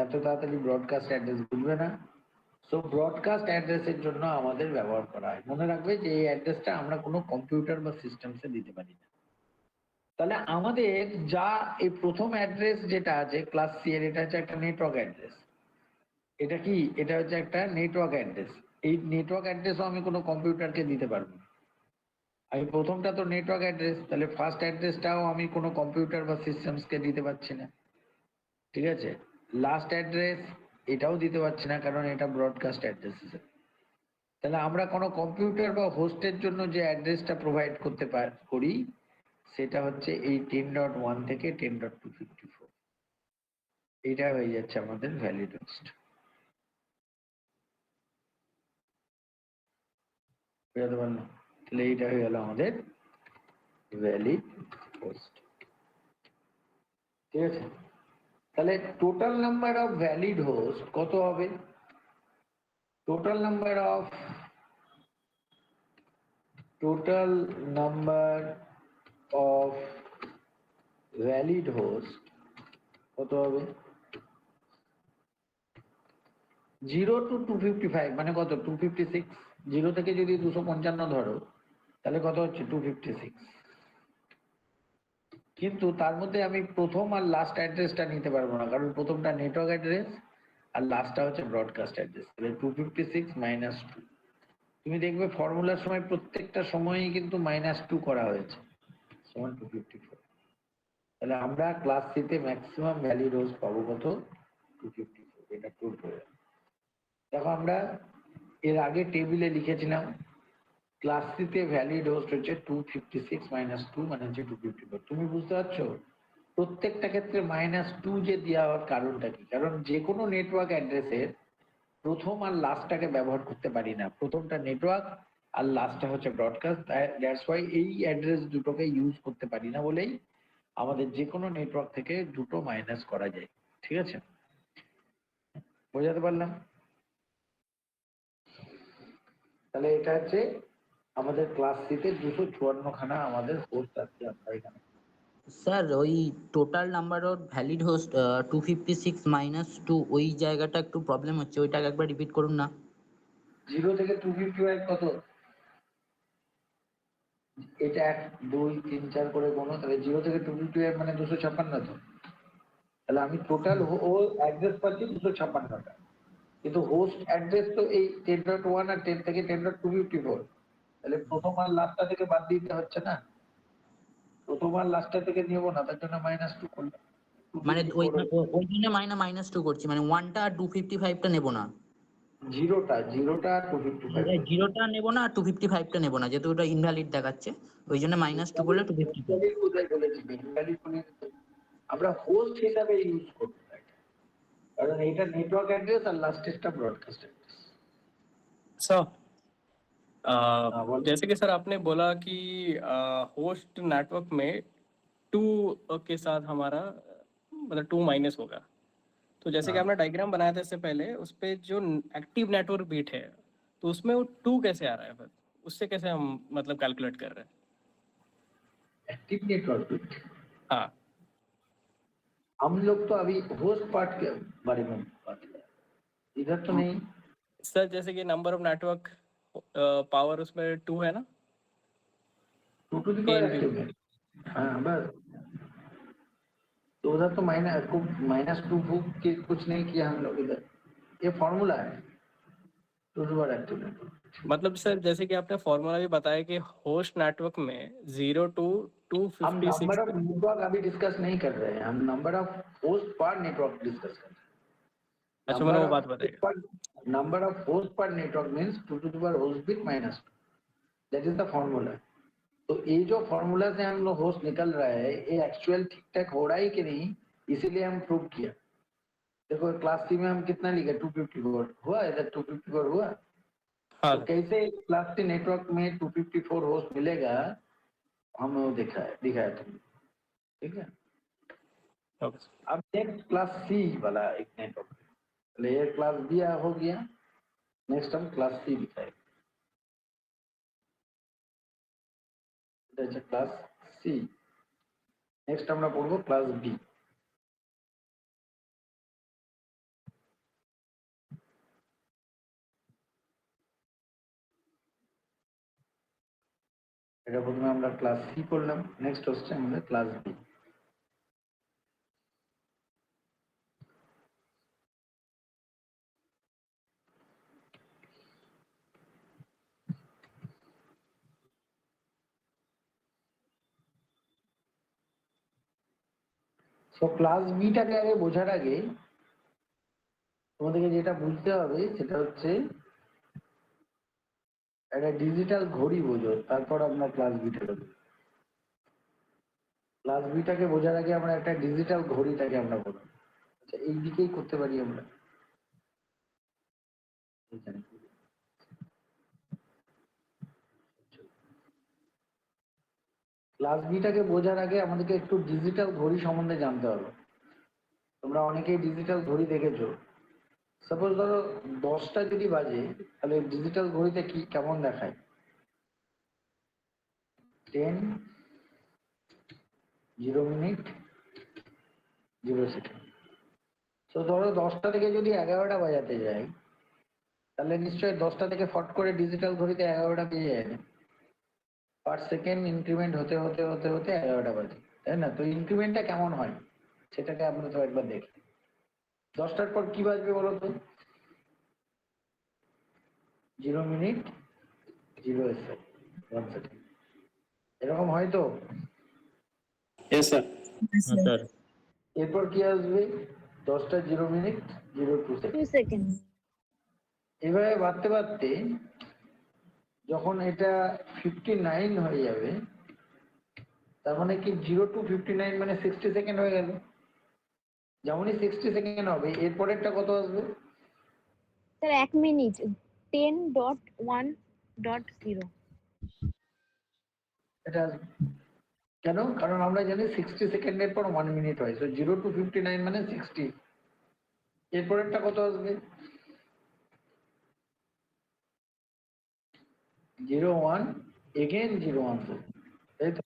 এত তাড়াতাড়ি ব্রডকাস্ট অ্যাড্রেস বুঝবে না। সো ব্রডকাস্ট অ্যাড্রেসের জন্য আমাদের ব্যবহার করা হয়। মনে রাখবে যে এই অ্যাড্রেসটা আমরা কোনো কম্পিউটার বা সিস্টেমসে দিতে পারি না। তাহলে আমাদের যা এই প্রথম অ্যাড্রেস যেটা আছে ক্লাস সি এর, এটা হচ্ছে একটা নেটওয়ার্ক অ্যাড্রেস। এটা কি? এটা হচ্ছে একটা নেটওয়ার্ক অ্যাড্রেস। এই নেটওয়ার্ক অ্যাড্রেসও আমি কোনো কম্পিউটারকে দিতে পারবো না। আমি প্রথমটা তো নেটওয়ার্ক অ্যাড্রেস, তাহলে ফার্স্ট অ্যাড্রেসটাও আমি কোনো কম্পিউটার বা সিস্টেমসকে দিতে পারছি না, ঠিক আছে? লাস্ট অ্যাড্রেস এটাও দিতে পারছি না, কারণ এটা ব্রডকাস্ট অ্যাড্রেস হিসেবে। তাহলে আমরা কোনো কম্পিউটার বা হোস্টের জন্য যে অ্যাড্রেসটা প্রোভাইড করতে করি সেটা হচ্ছে এই 10.1 থেকে 10.254। এটা হয়ে যাচ্ছে আমাদের ভ্যালিড হোস্ট। বুঝতে পারলাম? তাহলে এইটা হয়ে গেল আমাদের ভ্যালিড হোস্ট, ঠিক আছে? তাহলে total number of valid host কত হবে? Total number of valid host কত হবে? 0 to 255 মানে কত? 256। 0 থেকে যদি 255 ধরো তাহলে কত হচ্ছে? 256। কিন্তু তার মধ্যে আমি প্রথম আর লাস্ট অ্যাড্রেসটা নিতে পারবো না, কারণ প্রথমটা নেটওয়ার্ক অ্যাড্রেস আর লাস্টটা হচ্ছে ব্রডকাস্ট অ্যাড্রেস। তাহলে 256 মাইনাস 2। তুমি দেখবে ফর্মুলার সময় প্রত্যেকটা সময়ই কিন্তু -2 করা হয়েছে, সমান 254। তাহলে আমরা ক্লাস সিতে ম্যাক্সিমাম ভ্যালিড হোস্ট পাবো কত? 254। এটা প্রুভ হয়ে গেল। দেখো আমরা এর আগে টেবিলে লিখেছিলাম ক্লাস সিতে ভ্যালিড হোস্ট হচ্ছে 256 মাইনাস 2 মানে হচ্ছে 254। তুমি বুঝতে পারছো প্রত্যেকটা ক্ষেত্রে -2 যে দেওয়া হওয়ার কারণটা কি? কারণ যে কোনো নেটওয়ার্ক অ্যাড্রেসের প্রথম আর লাস্টটাকে ব্যবহার করতে পারি না। প্রথমটা নেটওয়ার্ক আর লাস্টটা হচ্ছে ব্রডকাস্ট। দ্যাটস ওয়াই এই অ্যাড্রেস দুটোকে ইউজ করতে পারি না বলেই আমাদের যে কোনো নেটওয়ার্ক থেকে দুটো মাইনাস করা যায়, ঠিক আছে? বোঝাতে পারলাম? তাহলে এটা হচ্ছে আমাদের ক্লাস সিতে 254 খানা আমাদের হোস্ট আছে আমরা এখানে। স্যার ওই total number of valid host 256 minus 2 ওই জায়গাটা একটু প্রবলেম হচ্ছে, ওইটাকে একবার রিপিট করুন না। 0 থেকে 255 কত? এটা 1 2 3 4 করে গোনো, তাহলে 0 থেকে 255 মানে 256 তো। তাহলে আমি টোটাল অ্যাড্রেস পাচ্ছি 256টা, কিন্তু হোস্ট অ্যাড্রেস তো এই 10.1 আর 10 থেকে 10.254। তাহলে প্রথম আর লাস্টটা থেকে বাদ দিতে হচ্ছে না, প্রথম আর লাস্টটা থেকে নিব না, তার জন্য -2 করলাম। মানে ওই 254 ওই জন্য -2 করছি, মানে 1টা আর 255টা নেব না। জিরোটা আর 255। জিরোটা নেব না আর 255টা নেব না, যেহেতু ওটা ইনভ্যালিড দেখাচ্ছে, ওই জন্য -2 করলে 255। কোথায় বলেছি? ইনভ্যালিড বলে আমরা হোস্ট হিসাবে ইউজ করতে পারি, কারণ এটা নেটওয়ার্ক অ্যাড্রেস আর লাস্টেরটা ब्रॉडकास्ट অ্যাড্রেস। सर हाँ बोल। जैसे कि सर आपने बोला कि होस्ट नेटवर्क में 2 के साथ हमारा मतलब 2 माइनस होगा, तो जैसे कि हाँ। आपने डायग्राम बनाया था इससे पहले, उस पे जो एक्टिव नेटवर्क बिट है तो उसमें वो 2 कैसे आ रहा है, फिर उससे कैसे हम मतलब कैलकुलेट कर रहे हैं? एक्टिव नेटवर्क बिट हाँ हम लोग तो अभी होस्ट पार्ट के बारे में बात कर रहे हैं, इधर तो नहीं। सर जैसे कि नंबर ऑफ नेटवर्क पावर उसमें 2 है ना, 2 to the power AND active network. हाँ बस, तो उधर तो -2 के कुछ नहीं किया हम लोग, इधर ये फॉर्मूला है 2 to the power active network. मतलब सर जैसे कि आपने फॉर्मूला भी बताया कि होस्ट नेटवर्क में 0 to हम नंबर 256 ऑफ नेटवर्क अभी डिस्कस नहीं कर रहे हैं, हम नंबर ऑफ होस्ट पर नेटवर्क डिस्कस कर रहे हैं। अच्छा मैंने वो बात बताई। Number of hosts per network means 2 to the power host bit minus 2. That is the formula. तो ये जो फॉर्मूला से हम लोग होस्ट निकल रहा है ये एक्चुअल ठीक ठाक हो रहा है कि नहीं, इसीलिए हम प्रूव किया। देखो क्लास सी में हम कितना लिखे 254 हुआ, इधर 254 हुआ। हाँ तो कैसे क्लास सी नेटवर्क में 254 होस्ट मिलेगा, हमने वो दिखाया तुमने, ठीक है। ओके अब नेक्स्ट क्लास सी वाला एक नेटवर्क, ये क्लास बी हो गया, नेक्स्ट हम क्लास सी दिखाएंगे। क्लास सी नेक्स्ट আমরা পড়বো ক্লাস বি। এটা প্রথমে আমরা ক্লাস সি করলাম, নেক্সট হচ্ছে আমাদের ক্লাস বি। সো ক্লাস বিটাকে আগে বোঝার আগে তোমাদেরকে যেটা বুঝতে হবে সেটা হচ্ছে একটা ডিজিটাল ঘড়ি বোঝো, তারপর আমরা ক্লাস বিটাকে বুঝবো। ক্লাস বিটাকে বোঝার আগে আমরা একটা ডিজিটাল ঘড়িটাকে আমরা বলবো। আচ্ছা এই দিকেই করতে পারি আমরা, ক্লাস বিটাকে বোঝার আগে আমাদেরকে একটু ডিজিটাল ঘড়ি সম্বন্ধে জানতে হবে। তোমরা অনেকেই ডিজিটাল ঘড়ি দেখেছো। সাপোজ ধরো 10টা যদি বাজে, তাহলে ডিজিটাল ঘড়িতে কি কেমন দেখায়? 10 0 মিনিট 0 সেকেন্ড। তো ধরো 10টা থেকে যদি 11টা বাজাতে যাই, তাহলে নিশ্চয়ই 10টা থেকে ফট করে ডিজিটাল ঘড়িতে 11টা বেজে যায় না, পার সেকেন্ড ইনক্রিমেন্ট হতে হতে হতে হতে 11টা বাজে, তাই না? তো ইনক্রিমেন্টটা কেমন হয় সেটাকে আমরা তো একবার দেখি। 10টার পর কি বাজবে বলো তো? 0 মিনিট 0 সেকেন্ড, এরকম হয় তো? Yes sir. স্যার এরপর কি আসবে? 10টা 0 মিনিট 02 সেকেন্ড। এভাবে বাড়তে বাড়তে যখন এটা 59 হয়ে যাবে, তার মানে কি 0 to 59 মানে 60 সেকেন্ড হয়ে গেল। যেমনই 60 সেকেন্ড হবে এরপরেরটা কত আসবে? Sir 1 minute 10.1.0। এটা আসবে কেন? কারণ আমরা জানি 60 সেকেন্ডের পর 1 মিনিট হয়, সো 0 to 59 মানে 60। এরপরেরটা কত আসবে? 01 এগেন 01 তাই তো?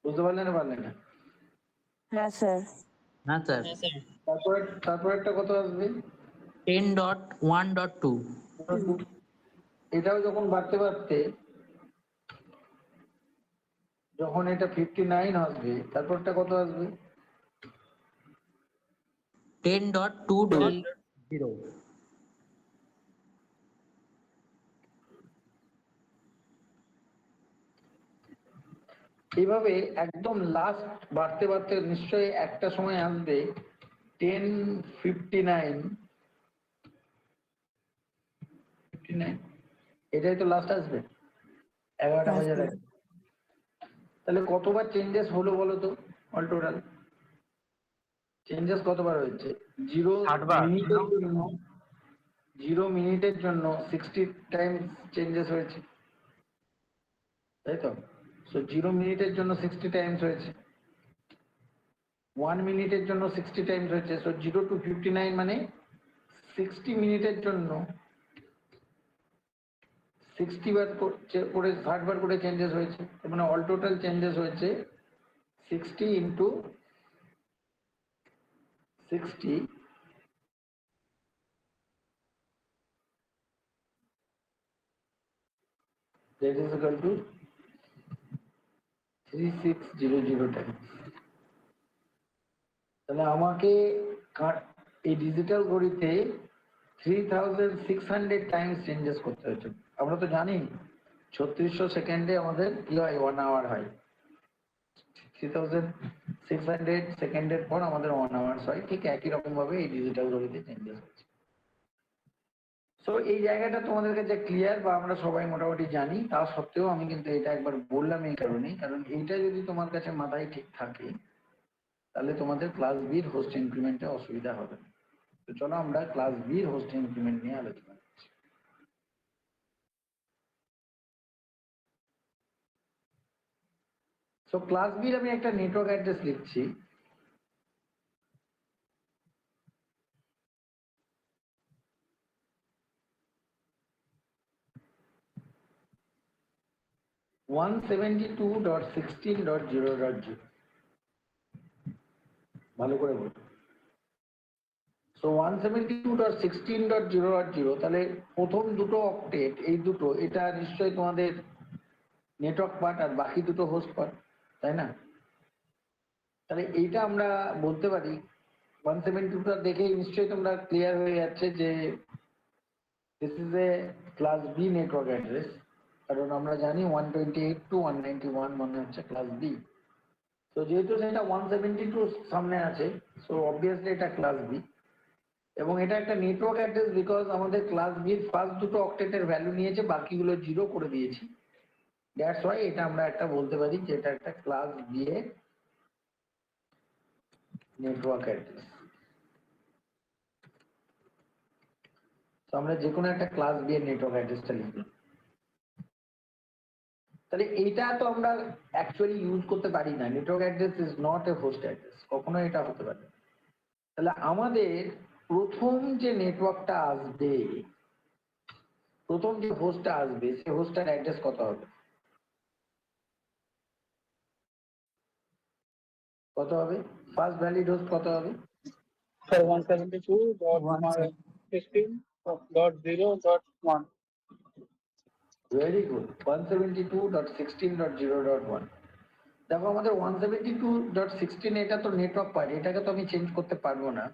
বুঝতে পারলে না পারলে না? হ্যাঁ স্যার। না স্যার তারপরেরটা কত আসবে? 10.1.2 এটাও যখন বাড়তে বাড়তে যখন এটা 59 আসবে, তারপরটা কত আসবে? 10.2.0 এইভাবে একদম লাস্ট বাড়তে বাড়তে নিশ্চয়ই একটা সময় আসবে 10:59। এটাই তো লাস্ট আসবে 11টা বাজার আগে। তাহলে কতবার চেঞ্জেস হলো বলো তো? অল টোটাল চেঞ্জেস কতবার হয়েছে? 0 মিনিটের জন্য 0 মিনিটের জন্য 60 টাইমস চেঞ্জেস হয়েছে, তাই তো? সো 0 মিনিটের জন্য 60 টাইমস হয়েছে, 1 মিনিটের জন্য 60 টাইমস হয়েছে। সো 0 to 59 মানে 60 মিনিটের জন্য 60 বার করে 60 বার করে চেঞ্জেস হয়েছে। মানে অল টোটাল চেঞ্জেস হয়েছে 60 into 60 that is equal to 3600 times। তাহলে আমাকে এই ডিজিটাল ঘড়িতে 3600 টাইমস চেঞ্জেস করতে হয়েছে। আমরা তো জানি 3600 সেকেন্ডে আমাদের কি হয় 1 আওয়ার হয়, 3600 সেকেন্ডের পর আমাদের 1 আওয়ার্স হয়, ঠিক একই রকম ভাবে এই ডিজিটাল ঘড়িতে চেঞ্জেস হচ্ছে। সো এই জায়গাটা তোমাদের কাছে ক্লিয়ার বা আমরা সবাই মোটামুটি জানি, তা সত্ত্বেও আমি কিন্তু এটা একবার বললাম এই কারণেই, কারণ এইটা যদি তোমার কাছে মাথায় ঠিক থাকে তাহলে তোমাদের ক্লাস বির হোস্ট ইনক্রিমেন্টে অসুবিধা হবে না। তো চলো আমরা ক্লাস বির হোস্ট ইনক্রিমেন্ট নিয়ে আলোচনা করছি। সো ক্লাস বির আমি একটা নেটওয়ার্ক অ্যাড্রেস লিখছি, (172.16.0.0) ভালো করে বলুন। সো 172.16.0.0, তাহলে প্রথম দুটো অক্টেট, এই দুটো, এটা নিশ্চয়ই তোমাদের নেটওয়ার্ক পার্ট আর বাকি দুটো হোস্ট পার্ট, তাই না? তাহলে এইটা আমরা বলতে পারি 172টা দেখে নিশ্চয়ই তোমরা ক্লিয়ার হয়ে যাচ্ছে যে this is a class B network address, কারণ আমরা জানি 128 to 191 মানে হচ্ছে ক্লাস বি। তো যেহেতু সেটা 172 সামনে আছে, সো অবভিয়াসলি এটা ক্লাস বি, এবং এটা একটা নেটওয়ার্ক অ্যাড্রেস বিকজ আমাদের ক্লাস বির ফার্স্ট দুটো অক্টেটের ভ্যালু নিয়েছে, বাকিগুলো জিরো করে দিয়েছি। দ্যাটস ওয়াই এটা আমরা একটা বলতে পারি যে এটা একটা ক্লাস বি এর নেটওয়ার্ক অ্যাড্রেস। তো আমরা যে কোনো একটা ক্লাস বি এর নেটওয়ার্ক অ্যাড্রেসটা লিখলাম। তাহলে এইটা তো আমরা অ্যাকচুয়ালি ইউজ করতে পারি না, network address is not a host address, কখনো এটা হতে পারে না। তাহলে আমাদের প্রথম যে নেটওয়ার্কটা আসবে, প্রথম যে হোস্টটা আসবে, সেই হোস্টটার অ্যাড্রেস কত হবে? কত হবে? ফার্স্ট ভ্যালিড হোস্ট কত হবে? স্যার 172.16.0.1। Very good, 172.16.0.1। দেখো আমাদের 172.16 এটা তো নেটওয়ার্ক পার্ট, এটাকে তো আমি চেঞ্জ করতে পারবো না।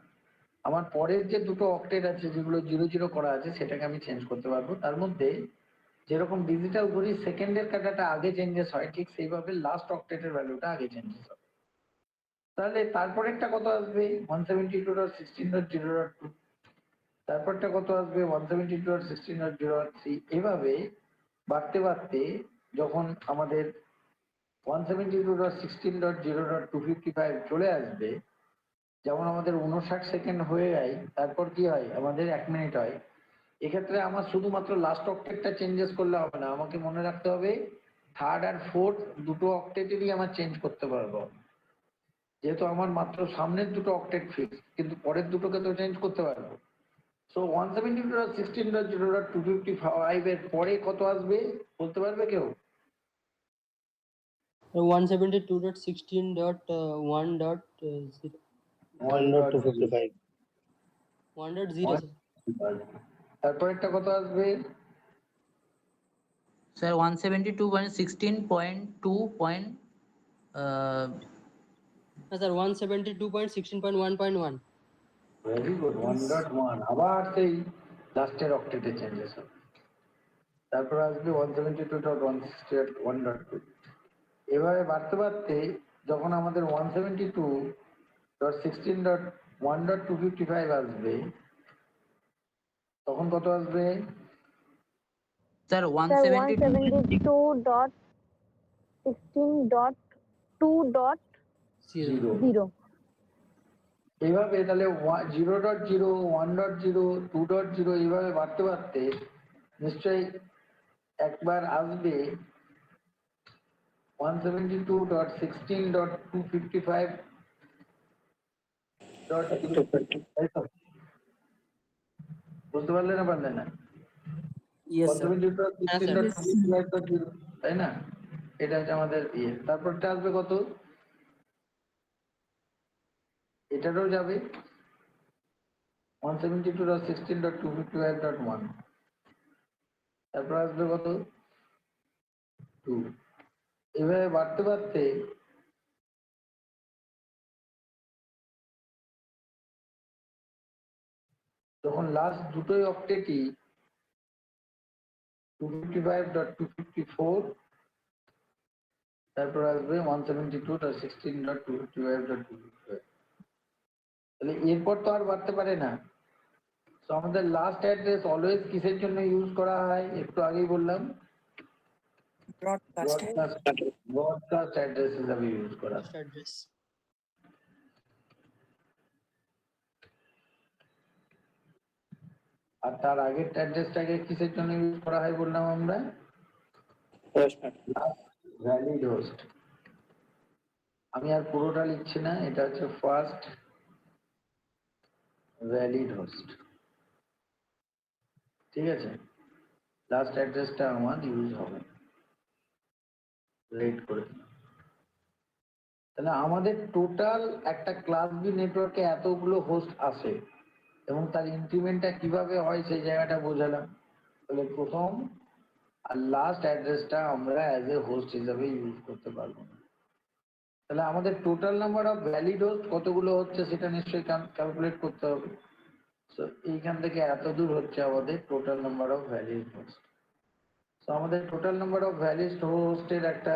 আমার পরের যে দুটো অক্টেট আছে যেগুলো 00 করা আছে সেটাকে আমি চেঞ্জ করতে পারবো। তার মধ্যে যেরকম ডিজিটাল ঘড়ির সেকেন্ডের কাটাটা আগে চেঞ্জেস হয়, ঠিক সেইভাবে লাস্ট অক্টেটের ভ্যালুটা আগে চেঞ্জেস হবে। তাহলে তারপরেরটা কত আসবে? 172.16.0.2। তারপরটা কত আসবে? 172.16.0.3। এভাবে বাড়তে বাড়তে যখন আমাদের 172.16.0.255 চলে আসবে, যেমন আমাদের 59 সেকেন্ড হয়ে যায়, তারপর কি হয়? আমাদের 1 মিনিট হয়। এক্ষেত্রে আমার শুধুমাত্র লাস্ট অক্টেটটা চেঞ্জেস করলে হবে না, আমাকে মনে রাখতে হবে থার্ড আর ফোর্থ দুটো অক্টেটেরই আমার চেঞ্জ করতে পারবো, যেহেতু আমার মাত্র সামনের দুটো অক্টেট ফিক্স, কিন্তু পরের দুটোকে তো চেঞ্জ করতে পারবো। সো 172.16.0.255 এর পরে কত আসবে বলতে পারবে কেউ? 172.16.1.0. 1.255। 1.0, sir. তারপরেরটা কত আসবে? স্যার 172.16.2. Sir, 172.16.1.1. Very good, 1.1। আবার সেই লাস্টের অক্টেটে চেঞ্জেস হবে। তারপর আসবে 172.168.1.2। এভাবে বাড়তে বাড়তে যখন আমাদের 172.16.1.255 আসবে, তখন কত আসবে? Sir Sir, 172. 172.16.2.0. 0. এইভাবে তাহলে 0.0, 1.0, 2.0 এইভাবে বাড়তে বাড়তে নিশ্চয়ই একবার আসবে 172.16.255. বুঝতে পারলে না পারলে না? Yes, sir. 172.16.255, তাই না? এটা হচ্ছে আমাদের ইয়ে। তারপরটা আসবে কত? এটারও যাবে 172.16.255.1। তারপর আসবে কত? 2। এভাবে বাড়তে বাড়তে যখন লাস্ট দুটোই অক্টেটই 255.254 তারপর আসবে 172.16.255.255। তাহলে এরপর তো আর বাড়তে পারে না। তো আমাদের লাস্ট অ্যাড্রেস অলওয়েজ কিসের জন্য ইউজ করা হয় একটু আগেই বললাম, Broadcast. ব্রডকাস্ট অ্যাড্রেস হিসাবে ইউজ করা হয়। First address. আর তার আগের অ্যাড্রেসটাকে কিসের জন্য ইউজ করা হয় বললাম আমরা, ভ্যালিড হোস্ট। আমি আর পুরোটা লিখছি না, এটা হচ্ছে ফার্স্ট ভ্যালিড হোস্ট। ঠিক আছে, লাস্ট অ্যাড্রেসটা আমার ইউজ হবে, রেড করে দিলাম। তাহলে আমাদের টোটাল একটা ক্লাস বি নেটওয়ার্কে এতগুলো হোস্ট আসে এবং তার ইনক্রিমেন্টটা কিভাবে হয় সেই জায়গাটা বোঝালাম। তাহলে প্রথম আর লাস্ট অ্যাড্রেসটা আমরা অ্যাজ এ হোস্ট হিসাবে ইউজ করতে পারবো না। তাহলে আমাদের total number of valid host কতগুলো হচ্ছে সেটা নিশ্চয়ই ক্যালকুলেট করতে হবে। তো এইখান থেকে এত দূর হচ্ছে আমাদের total number of valid host. তো আমাদের টোটাল নাম্বার অফ ভ্যালিড হোস্টের একটা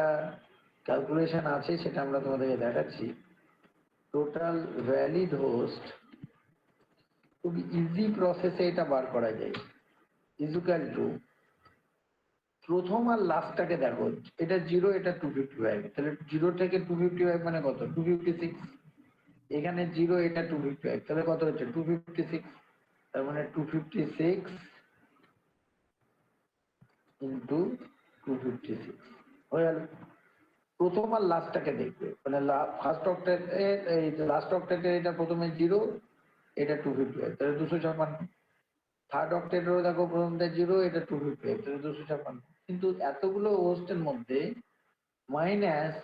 ক্যালকুলেশন আছে, সেটা আমরা তোমাদেরকে দেখাচ্ছি। টোটাল ভ্যালিড হোস্ট খুব ইজি প্রসেসে এটা বার করা যায়। ইজুক্যাল টু প্রথম আর লাস্টটাকে দেখো, এটা 0, এটা 255, তাহলে 0 থেকে 255 মানে কত, 256। এখানে 0, এটা 255, তাহলে কত হচ্ছে 256। তার মানে 256 ইন্টু 256 হয়ে গেল। প্রথম আর লাস্টটাকে দেখবে, মানে ফার্স্ট অক্টেট এই লাস্ট অক্টেটে এটা প্রথমে 0, এটা 255, তাহলে 256। থার্ড অক্টেটেরও দেখো প্রথমটা 0, এটা 255, তাহলে 256। কিন্তু এতগুলো হোস্টের মধ্যে মাইনাস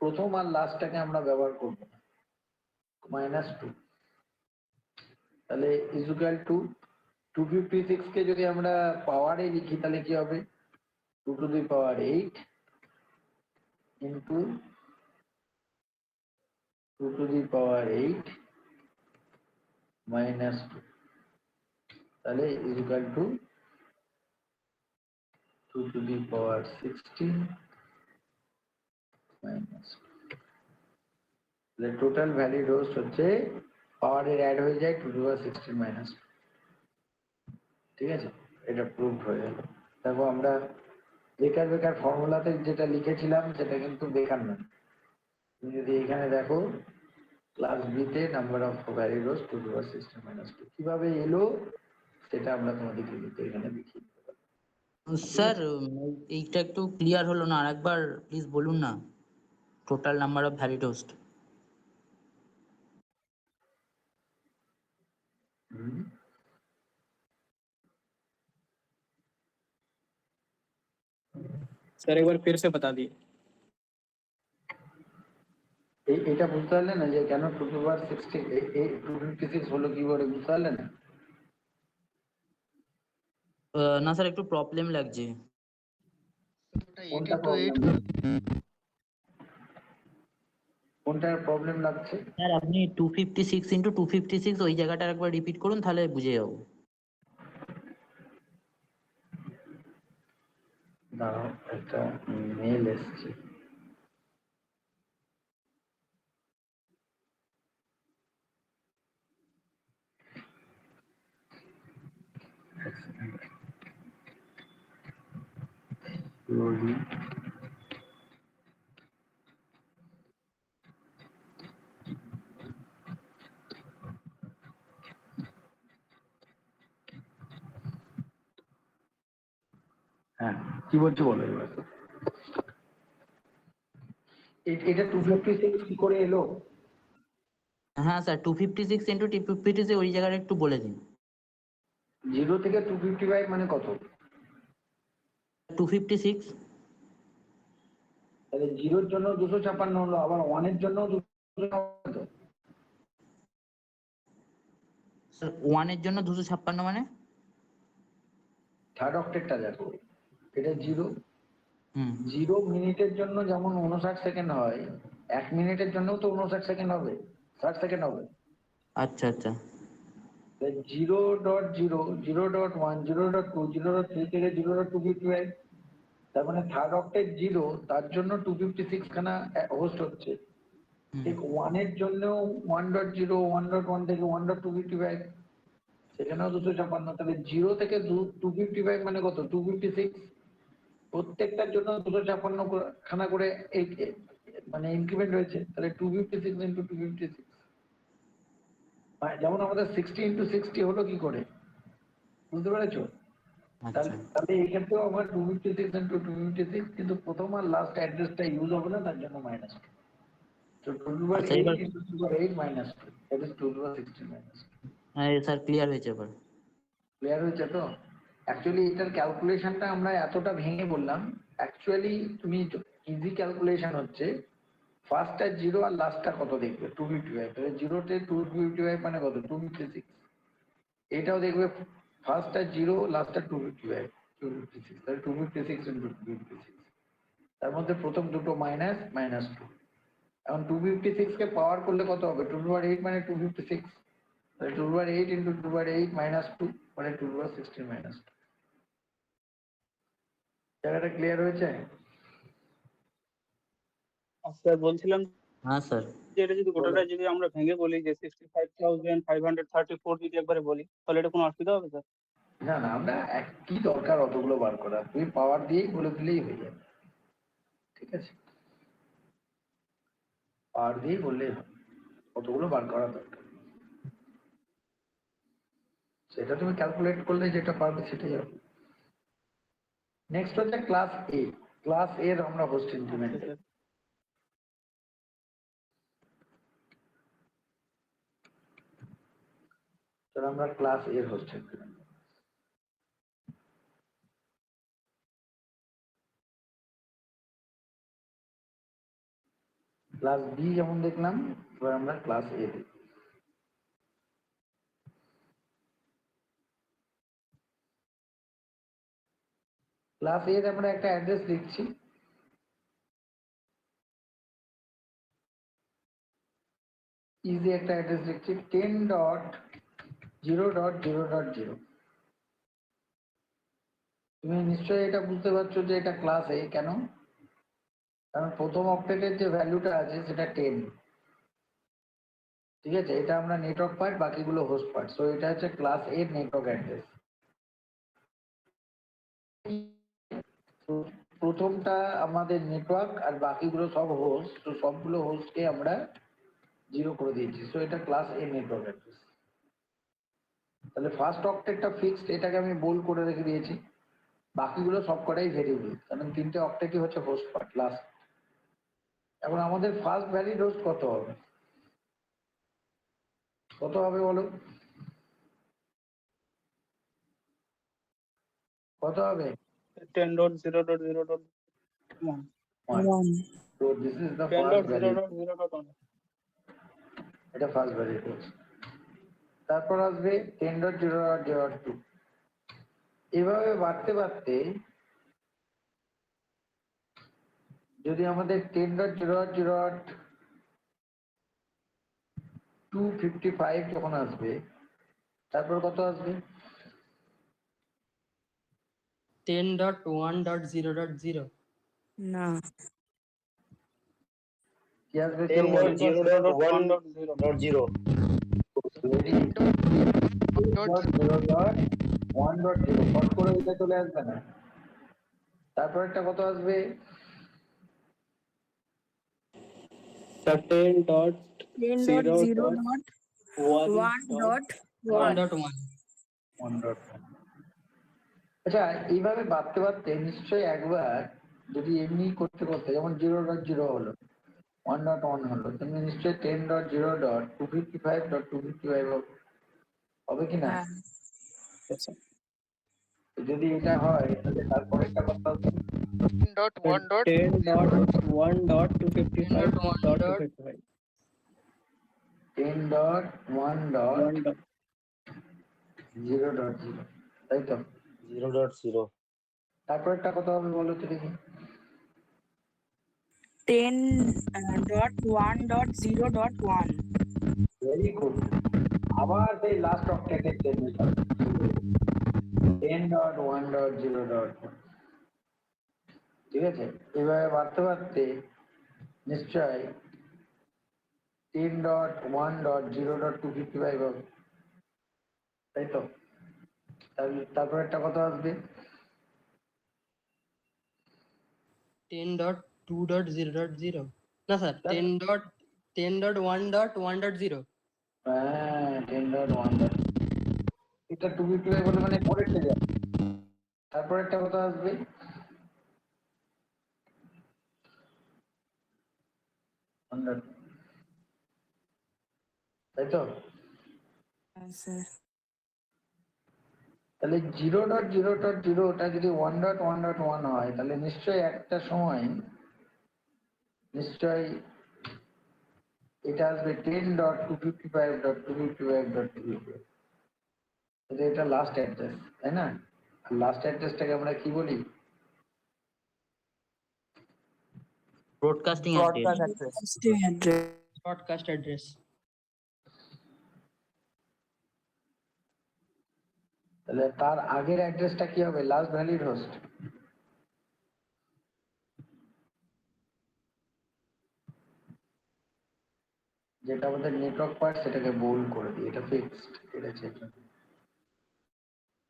প্রথম আর লাস্টটাকে আমরা ব্যবহার করবো না, -2। তাহলে ইজুকাল টু 256 কে যদি আমরা পাওয়ারে লিখি তাহলে কি হবে, 2 to the power 8 into 2 to the power 8 -2, তাহলে equal to 2 to the power 16 -2। তাহলে টোটাল ভ্যালিড হোস্ট হচ্ছে পাওয়ারের অ্যাড হয়ে যায় 2 to the power 16 -2। ঠিক আছে, এটা প্রুভড হয়ে গেল। দেখো আমরা বেকার ফর্মুলাতে যেটা লিখেছিলাম সেটা কিন্তু বেকার নয়। তুমি যদি এখানে দেখো ক্লাস বি তে number of valid host 2 to the power 16 -2 কিভাবে এলো সেটা আমরা তোমাদেরকে কিন্তু এখানে দেখিয়ে দিতে পারি। স্যার এইটা একটু ক্লিয়ার হলো না, আরেকবার প্লিজ বলুন না। Total number of valid host. Sir एक बार फिर से बता दिए। এটা বুঝতে পারলে না যে কেন 2 to the power 16 256 হলো কি করে, বুঝতে পারলে না? না স্যার, একটু প্রবলেম লাগছে। কোনটা প্রবলেম, কোনটার প্রবলেম লাগছে? স্যার আপনি 256 ইন্টু 256 ওই জায়গাটা একবার রিপিট করুন, তাহলে বুঝে যাবো। দাঁড়াও, একটা মেল এসছে। Slowly. হ্যাঁ, কি বলছো বলো এবার। এটা 256 কি করে এলো? হ্যাঁ স্যার, 256 ইন্টু 256 ওই জায়গাটা একটু বলে দিন। 0 থেকে 255 মানে কত? 256। তাহলে 0 এর জন্য 256 হলো, আবার 1 এর জন্য 256 হলো। স্যার 1 এর জন্য 256 মানে? থার্ড অক্টেটটা দেখো, এটা 0। হুম 0 মিনিটের জন্য যেমন 59 সেকেন্ড হয়, 1 মিনিটের জন্যও তো 59 সেকেন্ড হবে, 60 সেকেন্ড হবে। আচ্ছা আচ্ছা। 0.0, 0.1, 0.2, 0.3 থেকে 0.255, তার মানে থার্ড অক্টেট 0, তার জন্য 256 খানা হোস্ট হচ্ছে। ঠিক 1 এর জন্য 1.0, 1.1 থেকে 1.255, সেখানেও 256। তাহলে 0 থেকে 255 মানে কত? 256। প্রত্যেকটার জন্য 256 খানা করে এই মানে ইনক্রিমেন্ট হয়েছে। তাহলে 256 ইন্টু 256, যেমন আমাদের 60 ইন্টু 60 হলো কি করে, বুঝতে পেরেছো? আচ্ছা তাহলে এই ক্ষেত্রেও আমার 256 ইন্টু 256, কিন্তু প্রথম আর লাস্ট অ্যাড্রেসটা ইউজ হবে না, তার জন্য মাইনাস। So 2 আচ্ছা 8 এবার into 2 8 minus 2, that is 2 16 minus 2. Sir clear হয়েছে এবার। ক্লিয়ার হয়েছে তো? অ্যাকচুয়ালি এটার ক্যালকুলেশনটা আমরা এতটা ভেঙে বললাম, অ্যাকচুয়ালি তুমি ইজি ক্যালকুলেশন হচ্ছে ফার্স্টটা 0 আর লাস্টটা কত দেখবে 255, তাহলে 0 তে 255 মানে কত? 256। এটাও দেখবে ফার্স্টটা 0, লাস্টটা 255, 256, তাহলে 256 into 256, তার মধ্যে প্রথম দুটো মাইনাস, মাইনাস 2। এখন 256 কে পাওয়ার করলে কত হবে? 2 8 মানে 256, তাহলে 2 8 into 2 8 minus 2 মানে 2 16 minus 2। জায়গাটা ক্লিয়ার হয়েছে? স্যার বলছিলাম হ্যাঁ স্যার। যে এটা যদি গোটাটা যদি আমরা ভেঙে বলি যে 65,534 যদি একবারে বলি, তাহলে এটা কোনো অসুবিধা হবে স্যার? না না, আমরা কি দরকার অতগুলো বার করা, তুমি পাওয়ার দিয়েই বলে দিলেই হয়ে যাবে। ঠিক আছে, পাওয়ার দিয়েই বললেই হবে, অতগুলো বার করা দরকার। সেটা তুমি ক্যালকুলেট করলে যেটা পারবে সেটাই হবে। নেক্সট হচ্ছে ক্লাস এ। ক্লাস এর আমরা হোস্ট ইনক্রিমেন্ট আচ্ছা স্যার। আমরা ক্লাস এর হোস্ট ইনক্রিমেন্ট। ক্লাস বি যেমন দেখলাম, এবার আমরা ক্লাস এ দেখব। ক্লাস এর আমরা একটা অ্যাড্রেস লিখছি, ইজি একটা অ্যাড্রেস লিখছি 10.0.0.0। তুমি নিশ্চয়ই এটা বুঝতে পারছো যে এটা ক্লাস এ কেন? কারণ প্রথম অক্টেটের যে ভ্যালুটা আছে সেটা 10। ঠিক আছে, এটা আমরা নেটওয়ার্ক পার্ট, বাকিগুলো হোস্ট পার্ট। সো এটা হচ্ছে ক্লাস এর নেটওয়ার্ক অ্যাড্রেস। প্রথমটা আমাদের নেটওয়ার্ক আর বাকিগুলো সব হোস্ট, তো সবগুলো হোস্টকে আমরা 0 করে দিয়েছি। সো এটা ক্লাস এ নেটওয়ার্ক অ্যাড্রেস। তাহলে ফার্স্ট অক্টেটটা ফিক্সড, এটাকে আমি বোল্ড করে রেখে দিয়েছি। বাকিগুলো সব কটাই ভেরিয়েবল, কারণ 3টে অক্টেটই হচ্ছে হোস্ট পার্ট লাস্ট। এখন আমাদের ফার্স্ট ভ্যালিড হোস্ট কত হবে? কত হবে বলো? কত হবে? 10.0.0.1 1. So this is the first value, 10.0.0.1 এটা ফার্স্ট ভ্যালিড হোস্ট। তারপর আসবে 10.0.0.2। এভাবে বাড়তে বাড়তে যদি আমাদের 10.0.0.255 যখন আসবে, তারপর কত আসবে? 10.1.0.0 না, কি আসবে? কেউ বলো। 10.0.1.0 1.0.1.0 ফট করে এটা চলে আসবে না। তারপর একটা কত আসবে? 10.0.1.1 10.0.1.1. 1.1। আচ্ছা, এইভাবে বাড়তে বাড়তে নিশ্চয়ই একবার যদি এমনি করতে করতে, যেমন 0.0 হলো, 1.1 হলো, তুমি নিশ্চয়ই 10.0.255.255 হবে কি না? হ্যাঁ, যদি এটা হয় তাহলে তারপরে একটা কথা হচ্ছে 10.1.255.255 10.1.0.0, তাই তো? 0.0 তারপর একটা কথা হবে বলো তো দেখি। 10.1.0.1. Very good. আবার সেই লাস্ট অক্টেটের চেঞ্জ হবে 10.1.0.1। ঠিক আছে, এভাবে বাড়তে বাড়তে নিশ্চয় 10.1.0.255 হবে, তাই তো? তারপর একটা কত আসবে? 10.2.0.0 না স্যার 10.1.1.0 হ্যাঁ 10.1, এটা 255 বলে মানে পরেরটা যাবে। তারপর একটা কত আসবে? 100, তাই তো? হ্যাঁ স্যার। তাহলে 0.0.0 ওটা যদি 1.1.1 হয় তাহলে নিশ্চয়ই একটা সময় নিশ্চয়ই এটা আসবে 10.255.255.255, এটা লাস্ট অ্যাড্রেস, তাই না? আর লাস্ট অ্যাড্রেসটাকে আমরা কি বলি? Broadcasting Broadcast address. address. broadcast address তাহলে তার আগের অ্যাড্রেসটা কি হবে? Last valid host. যেটা আমাদের নেটওয়ার্ক পার্ট সেটাকে বোল্ড করে দিই, এটা ফিক্সড, এটা চেক।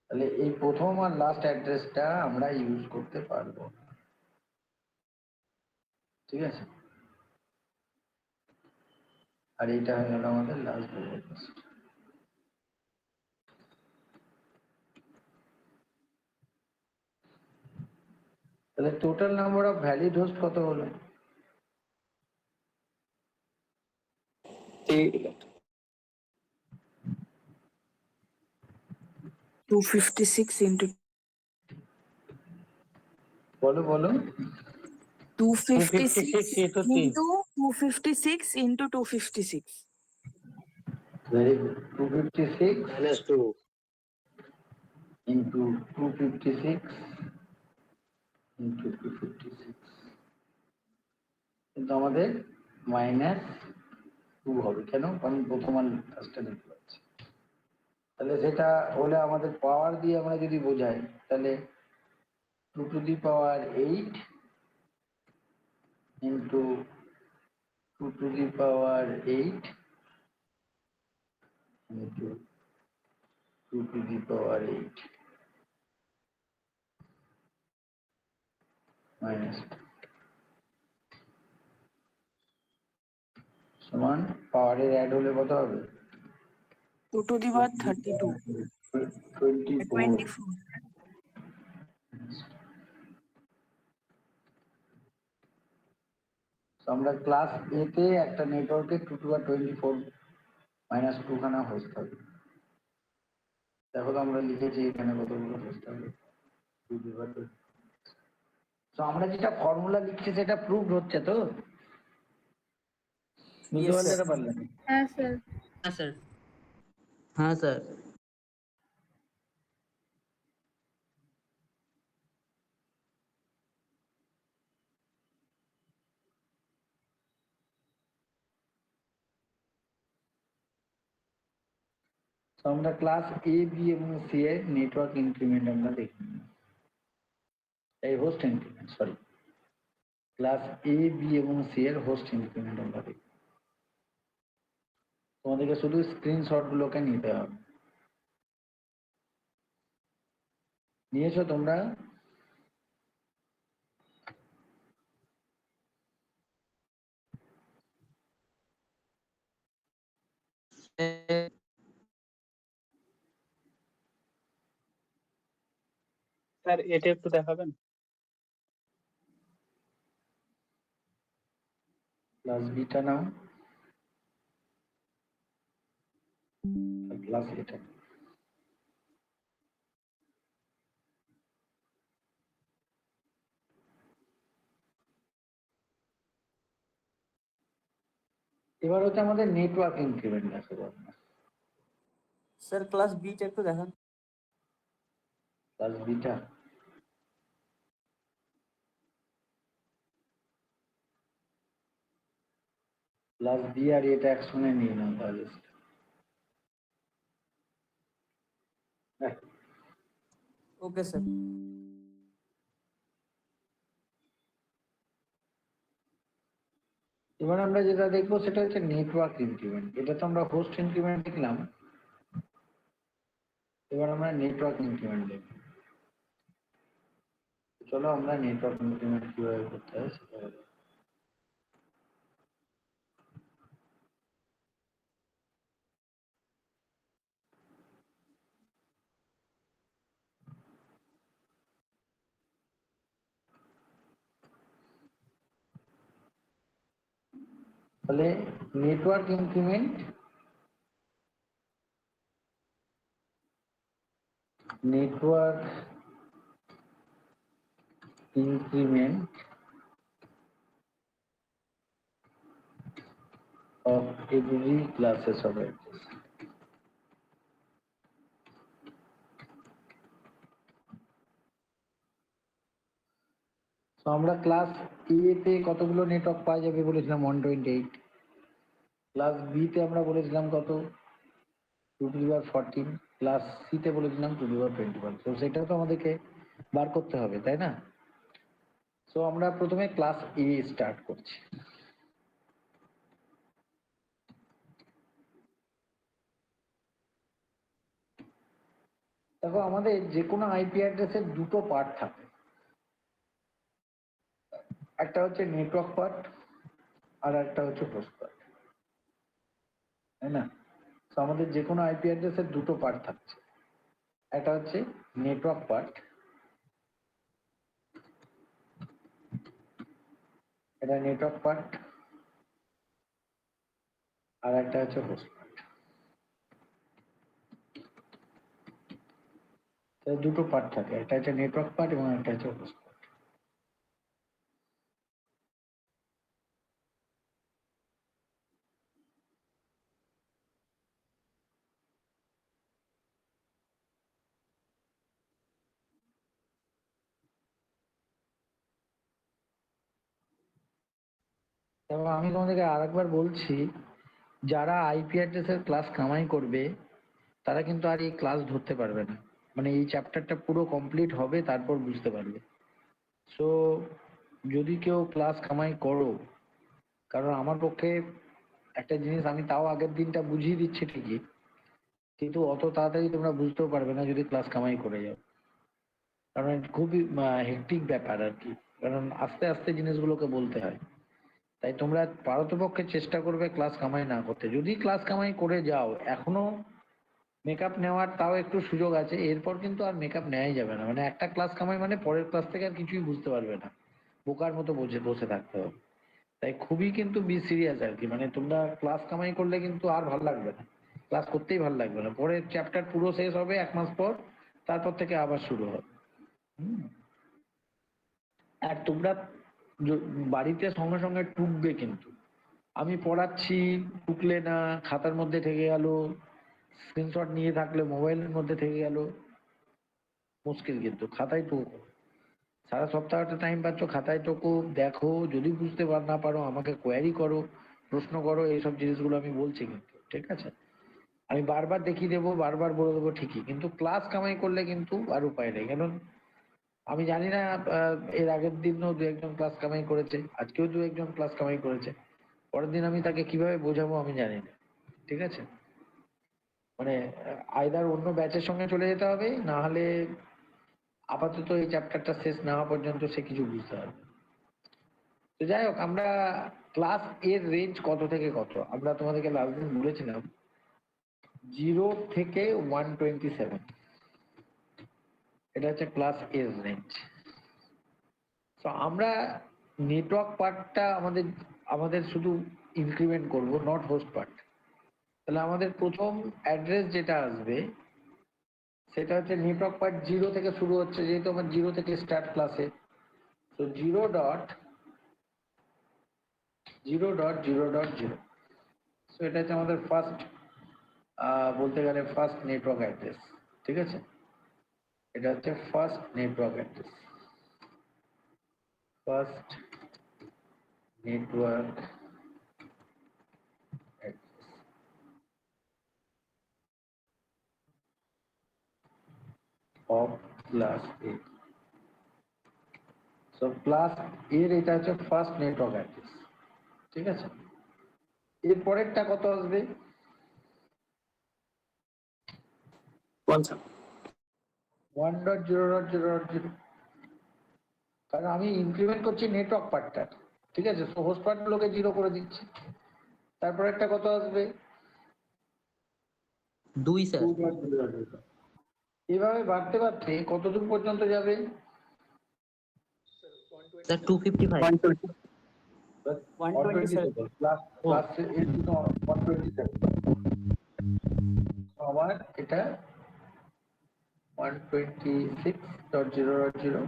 তাহলে এই প্রথম আর লাস্ট অ্যাড্রেসটা আমরা ইউজ করতে পারবো, ঠিক আছে? আর এইটা হয়ে গেল আমাদের লাস্ট ভ্যালিড হোস্ট। তাহলে total number of valid host কত হলো? 256 into বলো বলো। 256 into 3. into 256 into 256. Very good, 256 -2. into 256 into 256, কিন্তু আমাদের -2 হবে কেন? কারণ প্রথম আর লাস্টটা নিতে পারছি। তাহলে সেটা হলে আমাদের পাওয়ার দিয়ে আমরা যদি বোঝাই তাহলে 2 to the power 8 into 2 to the power 8 into 2 to the power 8 minus 2 সমান পাওয়ারের অ্যাড হলে কত হবে? 2 to the power 32. 24। 24. আমরা ক্লাস এ তে একটা নেটওয়ার্কে 2 to the power 24 minus 2 খানা হোস্ট হবে। দেখো তো আমরা লিখেছি এখানে কতগুলো হোস্ট হবে। 2 to the power 24। তো আমরা যেটা ফর্মুলা লিখছি সেটা প্রুভড হচ্ছে তো? বুঝতে Yes, পারলে sir. না পারলে না? হ্যাঁ স্যার। হ্যাঁ স্যার হ্যাঁ স্যার। তো আমরা ক্লাস এ বি এবং সি এর নেটওয়ার্ক ইনক্রিমেন্ট আমরা দেখি, এই host increment, sorry, class A B এবং সি এর হোস্ট ইনক্রিমেন্ট আমরা দেখি। তোমাদেরকে শুধু স্ক্রিনশট গুলোকে নিতে হবে। নিয়েছো তোমরা? স্যার এটা একটু দেখাবেন। ক্লাস বিটা নাও আর ক্লাস এটা। এবার হচ্ছে আমাদের নেটওয়ার্ক ইনক্রিমেন্ট দেখো। স্যার ক্লাস বিটা একটু দেখান। ক্লাস বিটা ক্লাস বি আর এটা একসঙ্গে নিয়ে নাও তাহলে। ওকে স্যার এবার আমরা যেটা দেখবো সেটা হচ্ছে নেটওয়ার্ক ইনক্রিমেন্ট। এটা তো আমরা হোস্ট ইনক্রিমেন্ট দেখলাম, এবার আমরা নেটওয়ার্ক ইনক্রিমেন্ট দেখব। চলো আমরা নেটওয়ার্ক ইনক্রিমেন্ট কিভাবে করতে হয় সেটা দেখব। তাহলে network increment, network increment of every classes of address. So আমরা ক্লাস এ তে কতগুলো নেটওয়ার্ক পাওয়া যাবে বলেছিলাম 128। ক্লাস বি তে আমরা বলেছিলাম কত 2^14। ক্লাস সি তে বলেছিলাম 2^21। তো সেটা তো আমাদেরকে বার করতে হবে, তাই না? সো আমরা প্রথমে ক্লাস এ স্টার্ট করছি। দেখো আমাদের যে কোনো আইপি অ্যাড্রেসের দুটো পার্ট থাকে, একটা হচ্ছে নেটওয়ার্ক পার্ট আর একটা হচ্ছে হোস্ট পার্ট, তাই না? তো আমাদের যে কোনো আইপি অ্যাড্রেসের দুটো পার্ট থাকছে, একটা হচ্ছে নেটওয়ার্ক পার্ট, এটা নেটওয়ার্ক পার্ট, আর একটা হচ্ছে হোস্ট পার্ট। দুটো পার্ট থাকে, একটা হচ্ছে নেটওয়ার্ক পার্ট এবং একটা হচ্ছে হোস্ট পার্ট। এবং আমি তোমাদেরকে আরেকবার বলছি, যারা আইপি অ্যাড্রেসের ক্লাস কামাই করবে তারা কিন্তু আর এই ক্লাস ধরতে পারবে না, মানে এই চ্যাপ্টারটা পুরো কমপ্লিট হবে তারপর বুঝতে পারবে। সো যদি কেউ ক্লাস কামাই করো, কারণ আমার পক্ষে একটা জিনিস আমি তাও আগের দিনটা বুঝিয়ে দিচ্ছি ঠিকই, কিন্তু অত তাড়াতাড়ি তোমরা বুঝতেও পারবে না যদি ক্লাস কামাই করে যাও, কারণ খুবই হেক্টিক ব্যাপার আর কি, কারণ আস্তে আস্তে জিনিসগুলোকে বলতে হয়। তাই তোমরা পারতপক্ষে চেষ্টা করবে ক্লাস কামাই না করতে। যদি ক্লাস কামাই করে যাও, এখনো মেকআপ নেওয়ার তাও একটু সুযোগ আছে, এরপর কিন্তু আর মেকআপ নেওয়াই যাবে না। মানে একটা ক্লাস কামাই মানে পরের ক্লাস থেকে আর কিছুই বুঝতে পারবে না, বোকার মতো বসে বসে থাকতে হবে। তাই খুবই কিন্তু বি সিরিয়াস আর কি, মানে তোমরা ক্লাস কামাই করলে কিন্তু আর ভালো লাগবে না, ক্লাস করতেই ভালো লাগবে না। পরের চ্যাপ্টার পুরো শেষ হবে 1 মাস পর, তারপর থেকে আবার শুরু হবে। আর তোমরা বাড়িতে সঙ্গে সঙ্গে টুকবে কিন্তু, আমি পড়াচ্ছি টুকলে না, খাতার মধ্যে থেকে গেল, স্ক্রিনশট নিয়ে থাকলে মোবাইলের মধ্যে থেকে গেল, মুশকিল। কিন্তু খাতায় টুকো, সারা সপ্তাহটা টাইম পাচ্ছ, খাতায় টুকো, দেখো, যদি বুঝতে না পারো আমাকে কোয়ারি করো, প্রশ্ন করো, এইসব জিনিসগুলো আমি বলছি কিন্তু, ঠিক আছে? আমি বারবার দেখিয়ে দেবো, বারবার বলে দেবো ঠিকই, কিন্তু ক্লাস কামাই করলে কিন্তু আর উপায় নেই। কারণ আমি জানি না এর আগের দিনও দু একজন ক্লাস কামাই করেছে, আজকেও দু একজন ক্লাস কামাই করেছে, পরের দিন আমি তাকে কিভাবে বোঝাবো আমি জানি না, ঠিক আছে? মানে আইদার অন্য ব্যাচের সঙ্গে চলে যেতে হবে, না হলে আপাতত এই চ্যাপ্টারটা শেষ না হওয়া পর্যন্ত সে কিছু বুঝতে পারবে। তো যাই হোক, আমরা ক্লাস এর রেঞ্জ কত থেকে কত আমরা তোমাদেরকে লাস্ট দিন বলেছিলাম 0 থেকে 127, এটা হচ্ছে ক্লাস এর রেঞ্জ। তো আমরা নেটওয়ার্ক পার্টটা আমাদের শুধু ইনক্রিমেন্ট করব, নট হোস্ট পার্ট। তাহলে আমাদের প্রথম অ্যাড্রেস যেটা আসবে সেটা হচ্ছে নেটওয়ার্ক পার্ট 0 থেকে শুরু হচ্ছে, যেহেতু আমার 0 থেকে স্টার্ট ক্লাসে। তো 0.0.0.0, সো এটা হচ্ছে আমাদের ফার্স্ট, বলতে গেলে ফার্স্ট নেটওয়ার্ক অ্যাড্রেস, ঠিক আছে? এটা হচ্ছে first network address, first network of class A. So class A এর এটা হচ্ছে ফার্স্ট নেটওয়ার্ক অ্যাড্রেস। ঠিক আছে, এর পরেরটা কত আসবে? कौन सा? 1.0.0.0, কারণ আমি ইনক্রিমেন্ট করছি নেটওয়ার্ক পার্টটা, ঠিক আছে, হোস্ট পার্ট গুলোকে 0 করে দিচ্ছি। তারপর একটা কত আসবে? 2 স্যার। 2.0.0. এভাবে বাড়তে বাড়তে কতদূর পর্যন্ত যাবে? স্যার 255। 120 127 প্লাস প্লাস এর জন্য 127, আবার এটা 126.0.0,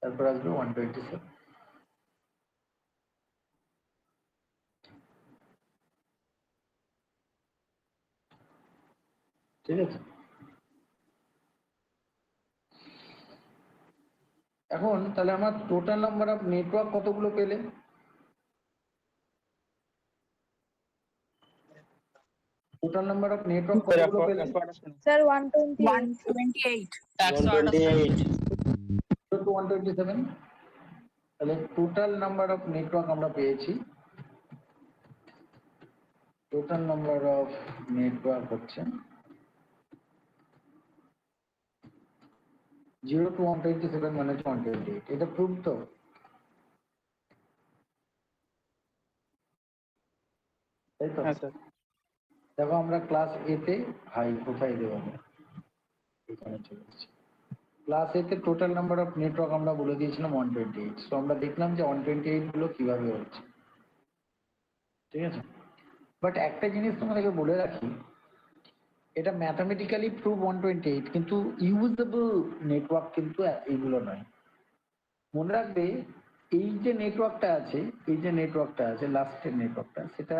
তারপর আসবে 127। ঠিক আছে, এখন তাহলে আমার টোটাল নাম্বার অফ নেটওয়ার্ক কতগুলো পেলে? টোটাল নাম্বার অফ নেটওয়ার্ক কতগুলো পেলে? স্যার 128 128. 128 to 127, তাহলে টোটাল নাম্বার অফ নেটওয়ার্ক আমরা পেয়েছি, টোটাল নাম্বার অফ নেটওয়ার্ক হচ্ছে 0 to 127 মানে 128। এটা প্রুভ তো? তাই তো? হ্যাঁ স্যার। দেখো আমরা ক্লাস এ তে হাই কোথায় দেবো আমরা, এখানে চলে এসেছি। ক্লাস এ তে টোটাল নাম্বার অফ নেটওয়ার্ক আমরা বলে দিয়েছিলাম 128, তো আমরা দেখলাম যে 128 গুলো কিভাবে হচ্ছে। ঠিক আছে, বাট একটা জিনিস তোমাদেরকে বলে রাখি, এটা ম্যাথামেটিক্যালি প্রুভ 128, কিন্তু ইউজেবল নেটওয়ার্ক কিন্তু এইগুলো নয়। মনে রাখবে এই যে নেটওয়ার্কটা আছে, এই যে নেটওয়ার্কটা আছে লাস্টের নেটওয়ার্কটা, সেটা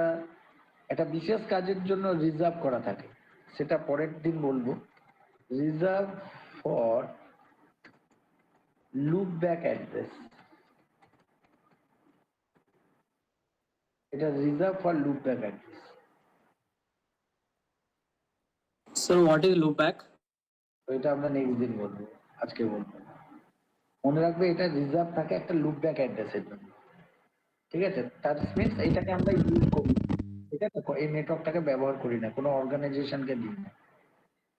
একটা বিশেষ কাজের জন্য রিজার্ভ করা থাকে, সেটা পরের দিন বলবো। Reserve for loopback address, এটা reserve for loopback address. So what is loopback? এটা আমরা নেক্সট দিন বলবো, আজকে বলবো না। মনে রাখবে এটা রিজার্ভ থাকে একটা লুপ ব্যাক অ্যাড্রেসের জন্য। ঠিক আছে, তার মিনস এটাকে আমরা ইউজ করি, ঠিক আছে, এই নেটওয়ার্কটাকে ব্যবহার করি না, কোনো অর্গানাইজেশনকে দিই না।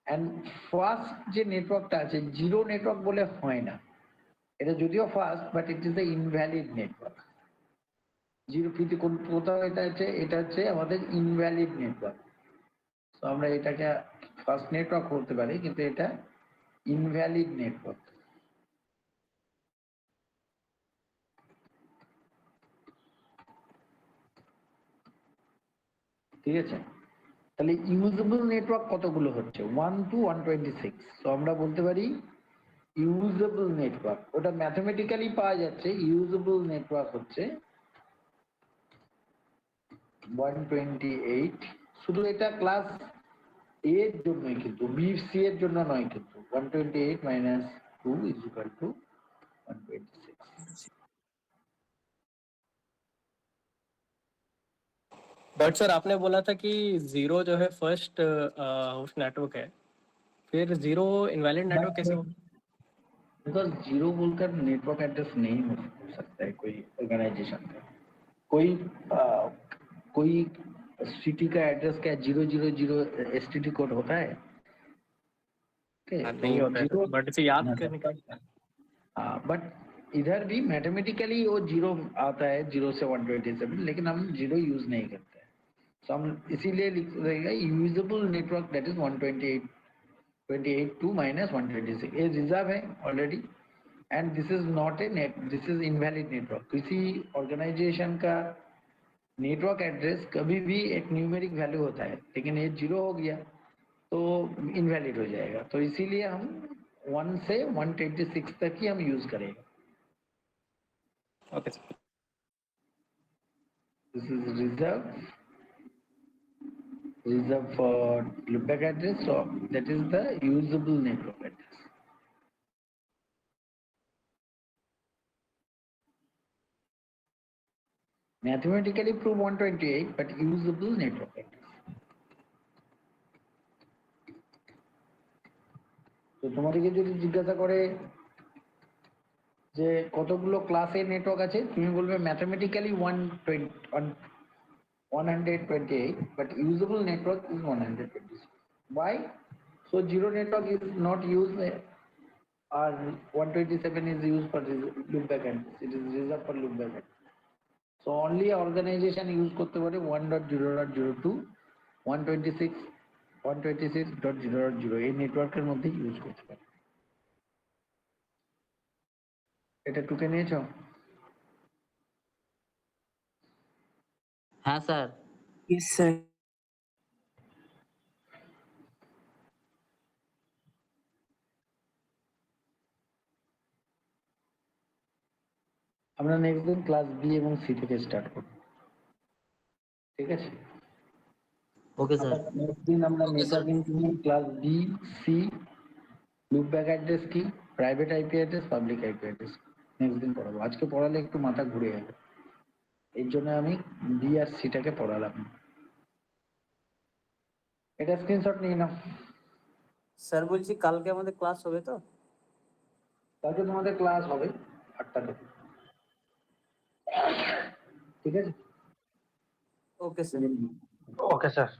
অ্যান্ড ফার্স্ট যে নেটওয়ার্কটা আছে জিরো নেটওয়ার্ক বলে হয় না, এটা যদিও first but it is the invalid network. Zero ফিতে কোথাও এটা হচ্ছে আমাদের ইনভ্যালিড নেটওয়ার্ক। তো আমরা এটাকে ফার্স্ট নেটওয়ার্ক বলতে পারি, কিন্তু এটা ইনভ্যালিড নেটওয়ার্ক। ঠিক আছে, তাহলে ইউজেবল নেটওয়ার্ক কতগুলো হচ্ছে? 1 to 126। তো আমরা বলতে পারি ইউজেবল নেটওয়ার্ক, ওটা ম্যাথমেটিক্যালি পাওয়া যাচ্ছে, ইউজেবল নেটওয়ার্ক হচ্ছে 128। শুধু এটা ক্লাস এ এর জন্যই, কিন্তু বি সি এর জন্য নয়, কিন্তু 128 minus 2 is equal to 126। But sir आपने बोला था कि जीरो जो है फर्स्ट होस्ट नेटवर्क है, फिर जीरो इनवैलिड नेटवर्क कैसे हो? बिकॉज जीरो बोलकर नेटवर्क एड्रेस नहीं हो सकता है कोई ऑर्गेनाइजेशन का। कोई सिटी का एड्रेस क्या 000 एसटीडी कोड होता है? नहीं होता है बट इसे याद करने के लिए हाँ, बट इधर भी मैथमेटिकली वो जीरो आता है, 0 से 127, लेकिन हम जीरो यूज नहीं करते हैं, तो हम इसीलिए लिख देगा usable network that is 128 to minus 126। ये रिजर्व है already, and this is not a net, this is invalid network. किसी ऑर्गेनाइजेशन का नेटवर्क एड्रेस कभी भी एक न्यूमेरिक वैल्यू होता है, लेकिन ये जीरो हो गया तो इनवैलिड हो जाएगा, तो इसीलिए हम 1 से 126 तक ही हम यूज करेंगे। Okay sir. This is reserve for loopback address, so that is the usable network address. Mathematically prove 128, but usable network address. তো তোমাদেরকে যদি জিজ্ঞাসা করে যে কতগুলো ক্লাস এ নেটওয়ার্ক আছে, তুমি বলবে mathematically 128, but usable network is 126. Why? So zero network is not used, or 127 is used for loopback address. It is reserved for loopback address. So only organization use করতে পারে 1.0.02, 126.0.0 এই নেটওয়ার্কের মধ্যে ইউজ করতে পারে। এটা টুকে নিয়েছো? হ্যাঁ স্যার। Yes, sir. আমরা নেক্সট দিন ক্লাস বি এবং সি থেকে স্টার্ট করব, ঠিক আছে? Okay sir. নেক্সট দিন আমরা নেটওয়ার্কিং নিয়ে class B C, loopback address কি, private IP address, public IP address next দিন পড়াবো। আজকে পড়ালে একটু মাথা ঘুরে যাবে, এই জন্য আমি বি আর সিটাকে পড়ালাম। এটা স্ক্রিনশট নিয়ে নাও। স্যার বলছি কালকে আমাদের ক্লাস হবে তো? কালকে তোমাদের ক্লাস হবে 8টা থেকে, ঠিক আছে? Okay sir. Okay sir.